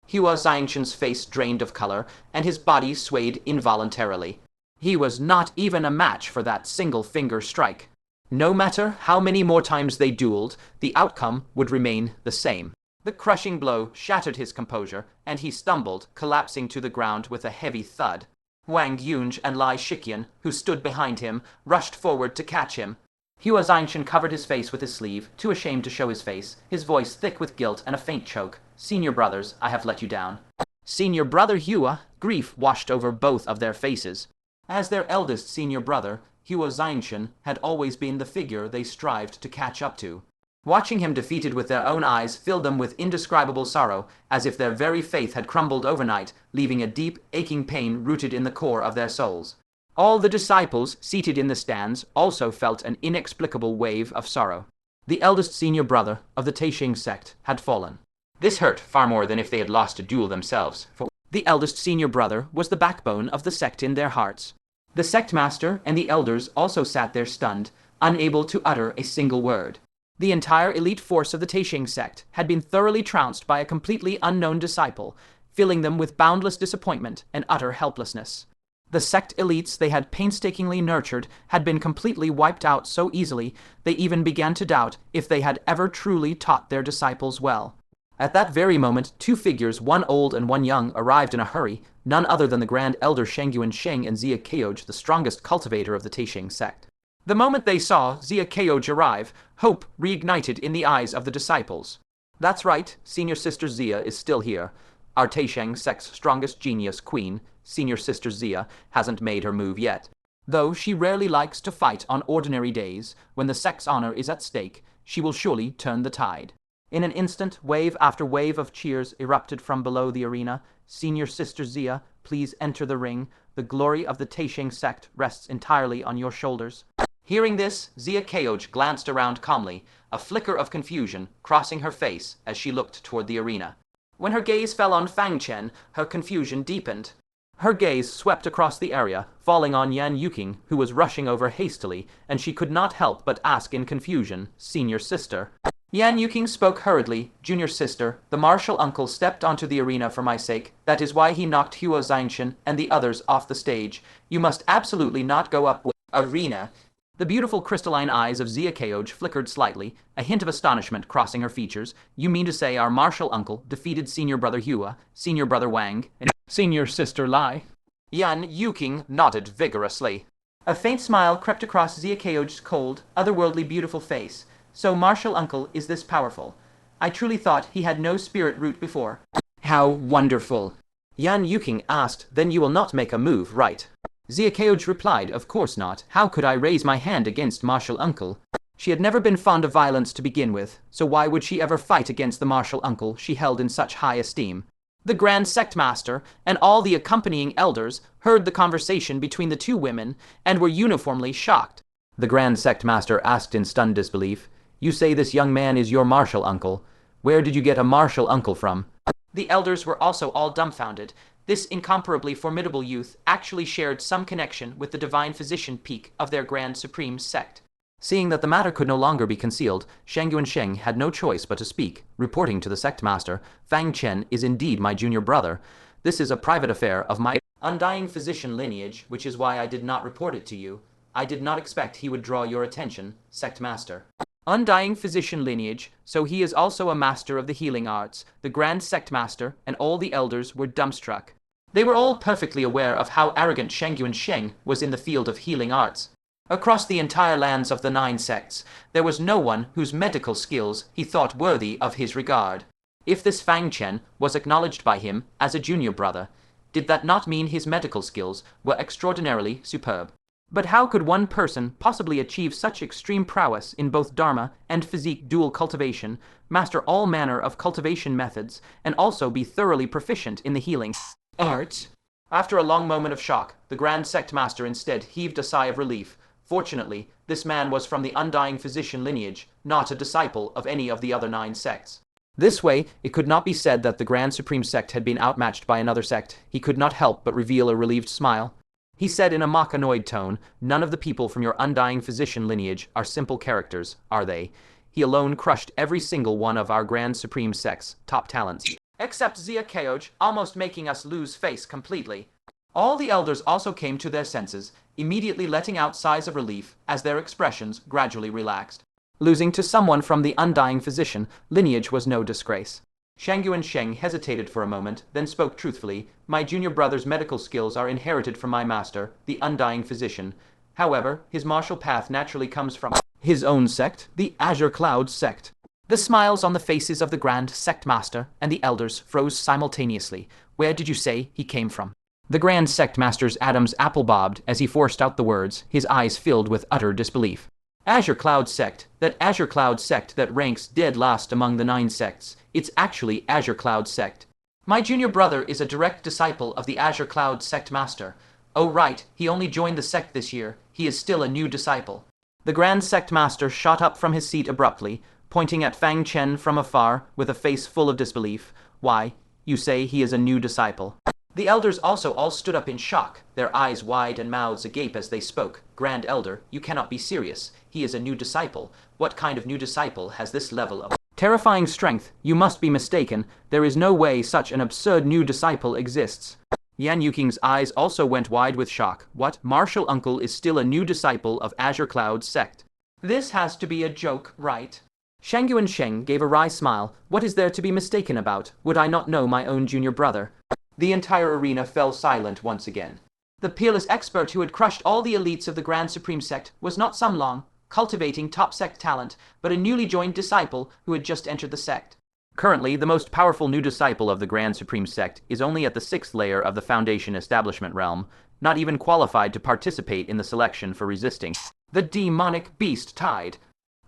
Hua Xiangchen's face drained of color, and his body swayed involuntarily. He was not even a match for that single finger strike. No matter how many more times they dueled, the outcome would remain the same. The crushing blow shattered his composure, and he stumbled, collapsing to the ground with a heavy thud. Wang Yunge and Lai Shiqian, who stood behind him, rushed forward to catch him. Hua Xiangchen covered his face with his sleeve, too ashamed to show his face, his voice thick with guilt and a faint choke. "Senior brothers, I have let you down." Senior brother Hua, grief washed over both of their faces. As their eldest senior brother, Hua Xiangchen had always been the figure they strived to catch up to. Watching him defeated with their own eyes filled them with indescribable sorrow, as if their very faith had crumbled overnight, leaving a deep, aching pain rooted in the core of their souls. All the disciples seated in the stands also felt an inexplicable wave of sorrow. The eldest senior brother of the Taixing sect had fallen. This hurt far more than if they had lost a duel themselves, for the eldest senior brother was the backbone of the sect in their hearts. The sect master and the elders also sat there stunned, unable to utter a single word. The entire elite force of the Taixing sect had been thoroughly trounced by a completely unknown disciple, filling them with boundless disappointment and utter helplessness. The sect elites they had painstakingly nurtured had been completely wiped out so easily they even began to doubt if they had ever truly taught their disciples well. At that very moment, two figures, one old and one young, arrived in a hurry, none other than the Grand Elder Shengyuan Sheng and Zia Keoj, the strongest cultivator of the Taixing sect. The moment they saw Zia Keoj arrive, hope reignited in the eyes of the disciples. "That's right, Senior Sister Zia is still here. Our Taixing sect's strongest genius, Queen, Senior Sister Zia, hasn't made her move yet. Though she rarely likes to fight on ordinary days, when the sect's honor is at stake, she will surely turn the tide." In an instant, wave after wave of cheers erupted from below the arena. "Senior Sister Zia, please enter the ring. The glory of the Taixing sect rests entirely on your shoulders." Hearing this, Zia Keoj glanced around calmly, a flicker of confusion crossing her face as she looked toward the arena. When her gaze fell on Fang Chen, her confusion deepened. Her gaze swept across the area, falling on Yan Yuqing, who was rushing over hastily, and she could not help but ask in confusion, "Senior Sister?" Yan Yuqing spoke hurriedly. "Junior Sister, the martial uncle stepped onto the arena for my sake. That is why he knocked Hua Xiangchen and the others off the stage. You must absolutely not go up with arena." The beautiful crystalline eyes of Zia Keoj flickered slightly, a hint of astonishment crossing her features. "You mean to say our martial uncle defeated Senior Brother Hua, Senior Brother Wang, and Senior Sister Lai?" Yan Yuqing nodded vigorously. A faint smile crept across Zia Keoj's cold, otherworldly beautiful face. "So martial uncle is this powerful. I truly thought he had no spirit root before." "How wonderful!" Yan Yuqing asked. "Then you will not make a move, right?" Zia Keoj replied, "Of course not. How could I raise my hand against martial uncle?" She had never been fond of violence to begin with, so why would she ever fight against the martial uncle she held in such high esteem? The Grand Sect Master and all the accompanying elders heard the conversation between the two women and were uniformly shocked. The Grand Sect Master asked in stunned disbelief, "You say this young man is your martial uncle. Where did you get a martial uncle from?" The elders were also all dumbfounded. This incomparably formidable youth actually shared some connection with the divine physician peak of their Grand Supreme sect. Seeing that the matter could no longer be concealed, Shengyuan Sheng had no choice but to speak, reporting to the sect master, "Fang Chen is indeed my junior brother. This is a private affair of my undying physician lineage, which is why I did not report it to you. I did not expect he would draw your attention, sect master." Undying physician lineage, so he is also a master of the healing arts. The Grand Sect Master and all the elders were dumbstruck. They were all perfectly aware of how arrogant Shengyuan Sheng was in the field of healing arts. Across the entire lands of the 9 sects, there was no one whose medical skills he thought worthy of his regard. If this Fang Chen was acknowledged by him as a junior brother, Did that not mean his medical skills were extraordinarily superb? But how could one person possibly achieve such extreme prowess in both Dharma and physique dual cultivation, master all manner of cultivation methods, and also be thoroughly proficient in the healing art? After a long moment of shock, the Grand Sect Master instead heaved a sigh of relief. Fortunately, this man was from the Undying Physician lineage, not a disciple of any of the other 9 sects. This way, it could not be said that the Grand Supreme Sect had been outmatched by another sect. He could not help but reveal a relieved smile. He said in a mock-annoyed tone, "None of the people from your Undying Physician lineage are simple characters, are they? He alone crushed every single one of our Grand Supreme Sect's top talents. Except Zia Keoj, almost making us lose face completely." All the elders also came to their senses, immediately letting out sighs of relief as their expressions gradually relaxed. Losing to someone from the Undying Physician lineage was no disgrace. Sheng hesitated for a moment, then spoke truthfully. "My junior brother's medical skills are inherited from my master, the Undying Physician. However, his martial path naturally comes from his own sect, the Azure Cloud sect." The smiles on the faces of the Grand Sect Master and the elders froze simultaneously. "Where did you say he came from?" The Grand Sect Master's Adam's apple bobbed as he forced out the words, his eyes filled with utter disbelief. "Azure Cloud sect, that Azure Cloud sect that ranks dead last among the 9 sects. It's actually Azure Cloud sect. My junior brother is a direct disciple of the Azure Cloud sect master. Oh right, he only joined the sect this year. He is still a new disciple." The Grand Sect Master shot up from his seat abruptly, pointing at Fang Chen from afar with a face full of disbelief. "Why, you say he is a new disciple?" The elders also all stood up in shock, their eyes wide and mouths agape as they spoke. "Grand Elder, you cannot be serious. He is a new disciple. What kind of new disciple has this level of terrifying strength? You must be mistaken. There is no way such an absurd new disciple exists." Yan Yuqing's eyes also went wide with shock. "What? Martial Uncle is still a new disciple of Azure Cloud sect? This has to be a joke, right?" Sheng gave a wry smile. "What is there to be mistaken about? Would I not know my own junior brother?" The entire arena fell silent once again. The peerless expert who had crushed all the elites of the Grand Supreme Sect was not some long, cultivating top sect talent, but a newly joined disciple who had just entered the sect. Currently, the most powerful new disciple of the Grand Supreme Sect is only at the 6th layer of the Foundation Establishment realm, not even qualified to participate in the selection for resisting the demonic beast tide.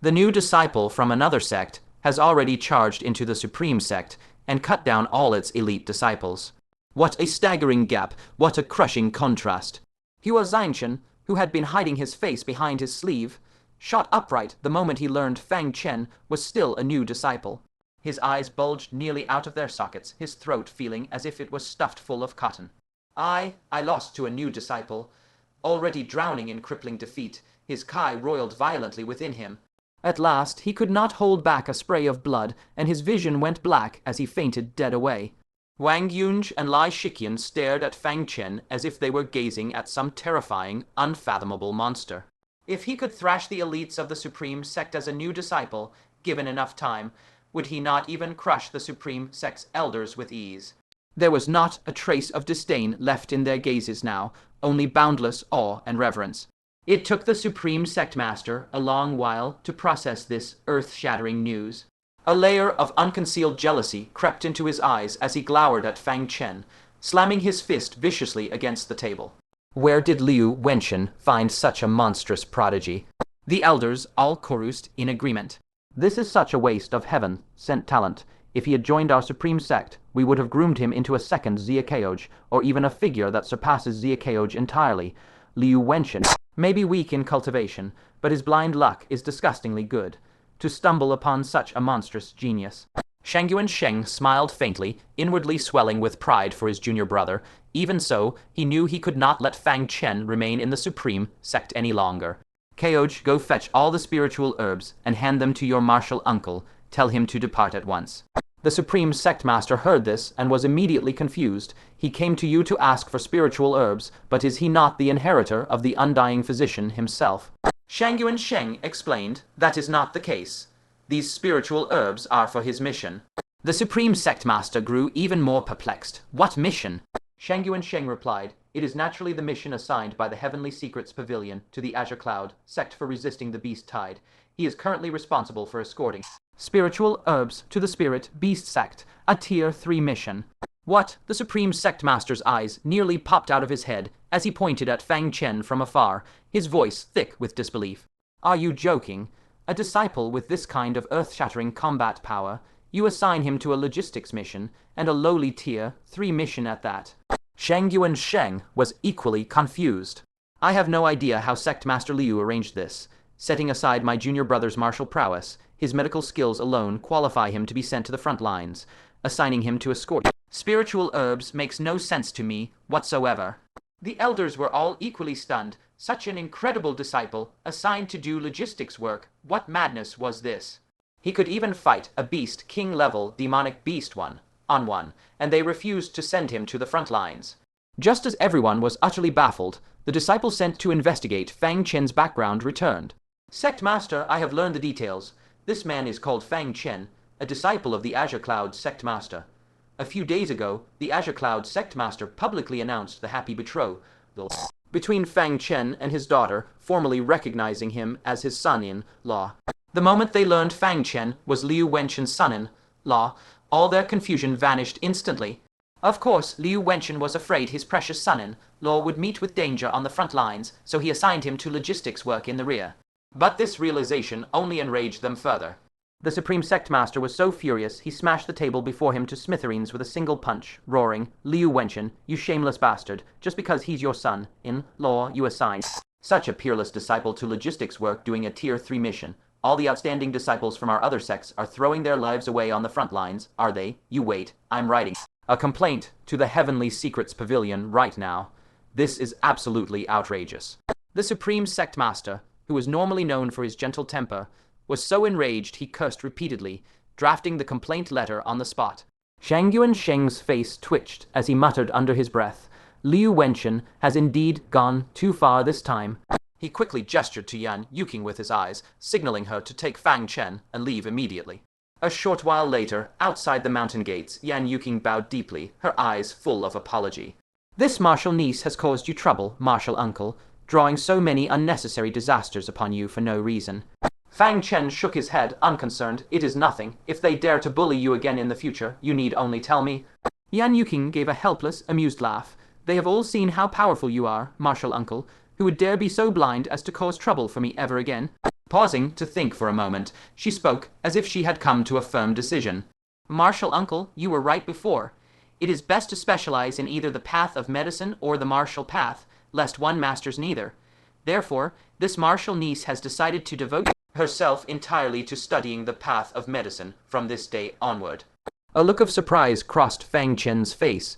The new disciple from another sect has already charged into the Supreme Sect and cut down all its elite disciples. What a staggering gap, what a crushing contrast. Hua Xianchen, who had been hiding his face behind his sleeve, shot upright the moment he learned Fang Chen was still a new disciple. His eyes bulged nearly out of their sockets, his throat feeling as if it was stuffed full of cotton. I lost to a new disciple. Already drowning in crippling defeat, his Kai roiled violently within him. At last, he could not hold back a spray of blood, and his vision went black as he fainted dead away. Wang Yunge and Lai Shiqian stared at Fang Chen as if they were gazing at some terrifying, unfathomable monster. If he could thrash the elites of the Supreme Sect as a new disciple, given enough time, would he not even crush the Supreme Sect's elders with ease? There was not a trace of disdain left in their gazes now, only boundless awe and reverence. It took the Supreme Sect Master a long while to process this earth-shattering news. A layer of unconcealed jealousy crept into his eyes as he glowered at Fang Chen, slamming his fist viciously against the table. Where did Luo Tianjiao find such a monstrous prodigy? The elders all chorused in agreement. This is such a waste of heaven-sent talent. If he had joined our Supreme Sect, we would have groomed him into a second Zia Keoj, or even a figure that surpasses Zia Keoj entirely. Luo Tianjiao may be weak in cultivation, but his blind luck is disgustingly good. To stumble upon such a monstrous genius. Sheng smiled faintly, inwardly swelling with pride for his junior brother. Even so, he knew he could not let Fang Chen remain in the Supreme Sect any longer. Keoj, go fetch all the spiritual herbs and hand them to your martial uncle. Tell him to depart at once. The Supreme Sect Master heard this and was immediately confused. He came to you to ask for spiritual herbs, but is he not the inheritor of the Undying Physician himself? Sheng explained, that is not the case. These spiritual herbs are for his mission. The Supreme Sect Master grew even more perplexed. What mission? Sheng replied, it is naturally the mission assigned by the Heavenly Secrets Pavilion to the Azure Cloud sect for resisting the Beast Tide. He is currently responsible for escorting spiritual herbs to the Spirit Beast sect, a Tier 3 mission. What? The Supreme Sect Master's eyes nearly popped out of his head as he pointed at Fang Chen from afar, his voice thick with disbelief. Are you joking? A disciple with this kind of earth-shattering combat power, you assign him to a logistics mission, and a lowly tier 3 mission at that. Shang Yuan Sheng was equally confused. I have no idea how Sect Master Liu arranged this. Setting aside my junior brother's martial prowess, his medical skills alone qualify him to be sent to the front lines, assigning him to escort. Spiritual herbs makes no sense to me whatsoever. The elders were all equally stunned. Such an incredible disciple, assigned to do logistics work. What madness was this? He could even fight a beast king-level demonic beast one-on-one, and they refused to send him to the front lines. Just as everyone was utterly baffled, the disciple sent to investigate Fang Chen's background returned. Sect Master, I have learned the details. This man is called Fang Chen, a disciple of the Azure Cloud Sect Master. A few days ago, the Azure Cloud Sect Master publicly announced the happy betrothal between Fang Chen and his daughter, formally recognizing him as his son-in-law. The moment they learned Fang Chen was Liu Wenchen's son-in-law, all their confusion vanished instantly. Of course, Liu Wenchen was afraid his precious son-in-law would meet with danger on the front lines, so he assigned him to logistics work in the rear. But this realization only enraged them further. The Supreme Sect Master was so furious he smashed the table before him to smithereens with a single punch, roaring, Liu Wenchen, you shameless bastard, just because he's your son-in-law you assigned such a peerless disciple to logistics work doing a Tier 3 mission. All the outstanding disciples from our other sects are throwing their lives away on the front lines, are they? You wait, I'm writing a complaint to the Heavenly Secrets Pavilion right now. This is absolutely outrageous. The Supreme Sect Master, who was normally known for his gentle temper, was so enraged he cursed repeatedly, drafting the complaint letter on the spot. Shang Yuan Sheng's face twitched as he muttered under his breath, Liu Wenchen has indeed gone too far this time. He quickly gestured to Yan Yuqing with his eyes, signaling her to take Fang Chen and leave immediately. A short while later, outside the mountain gates, Yan Yuqing bowed deeply, her eyes full of apology. This martial niece has caused you trouble, martial uncle, drawing so many unnecessary disasters upon you for no reason. Fang Chen shook his head, unconcerned. It is nothing. If they dare to bully you again in the future, you need only tell me. Yan Yuqing gave a helpless, amused laugh. They have all seen how powerful you are, martial uncle. Who would dare be so blind as to cause trouble for me ever again? Pausing to think for a moment, she spoke as if she had come to a firm decision. Martial uncle, you were right before. It is best to specialize in either the path of medicine or the martial path, lest one masters neither. Therefore, this martial niece has decided to devote herself entirely to studying the path of medicine from this day onward. A look of surprise crossed Fang Chen's face.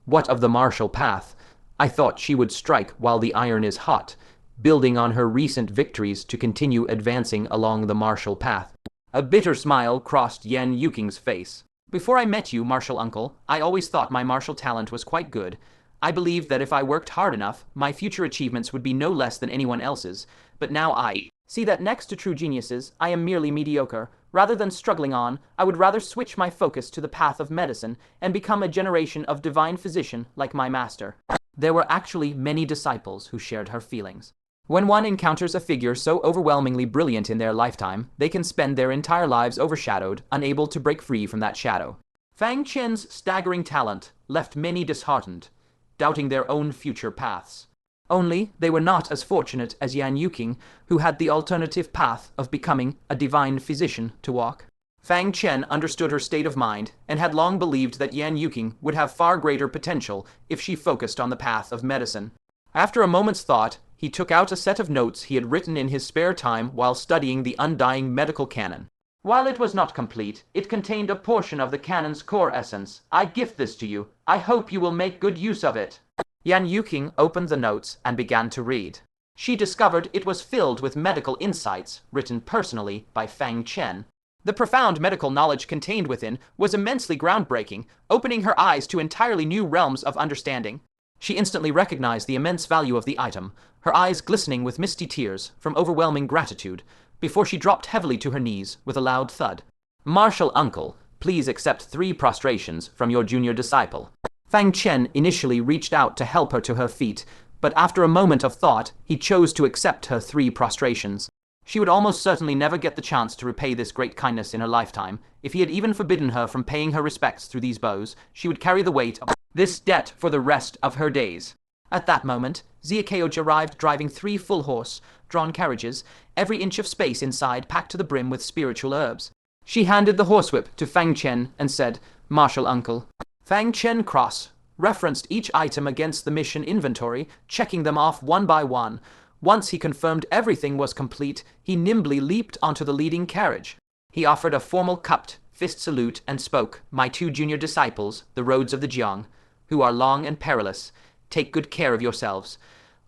What of the martial path? I thought she would strike while the iron is hot, building on her recent victories to continue advancing along the martial path. A bitter smile crossed Yan Yuqing's face. Before I met you, martial uncle, I always thought my martial talent was quite good. I believed that if I worked hard enough, my future achievements would be no less than anyone else's, but now I see that next to true geniuses, I am merely mediocre. Rather than struggling on, I would rather switch my focus to the path of medicine and become a generation of divine physician like my master. There were actually many disciples who shared her feelings. When one encounters a figure so overwhelmingly brilliant in their lifetime, they can spend their entire lives overshadowed, unable to break free from that shadow. Fang Chen's staggering talent left many disheartened, doubting their own future paths. Only they were not as fortunate as Yan Yuqing, who had the alternative path of becoming a divine physician to walk. Fang Chen understood her state of mind and had long believed that Yan Yuqing would have far greater potential if she focused on the path of medicine. After a moment's thought, he took out a set of notes he had written in his spare time while studying the undying medical canon. While it was not complete, it contained a portion of the canon's core essence. I gift this to you. I hope you will make good use of it. Yan Yuqing opened the notes and began to read. She discovered it was filled with medical insights, written personally by Fang Chen. The profound medical knowledge contained within was immensely groundbreaking, opening her eyes to entirely new realms of understanding. She instantly recognized the immense value of the item, her eyes glistening with misty tears from overwhelming gratitude, before she dropped heavily to her knees with a loud thud. Martial uncle, please accept 3 prostrations from your junior disciple. Fang Chen initially reached out to help her to her feet, but after a moment of thought, he chose to accept her 3 prostrations. She would almost certainly never get the chance to repay this great kindness in her lifetime. If he had even forbidden her from paying her respects through these bows, she would carry the weight of this debt for the rest of her days. At that moment, Ziakeoj arrived driving 3 full-horse-drawn carriages, every inch of space inside packed to the brim with spiritual herbs. She handed the horsewhip to Fang Chen and said, "Martial uncle." Fang Chen cross-referenced each item against the mission inventory, checking them off one by one. Once he confirmed everything was complete, he nimbly leaped onto the leading carriage. He offered a formal cupped fist salute and spoke, "My 2 junior disciples, the roads of the Jiang, who are long and perilous, take good care of yourselves."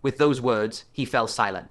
With those words, he fell silent.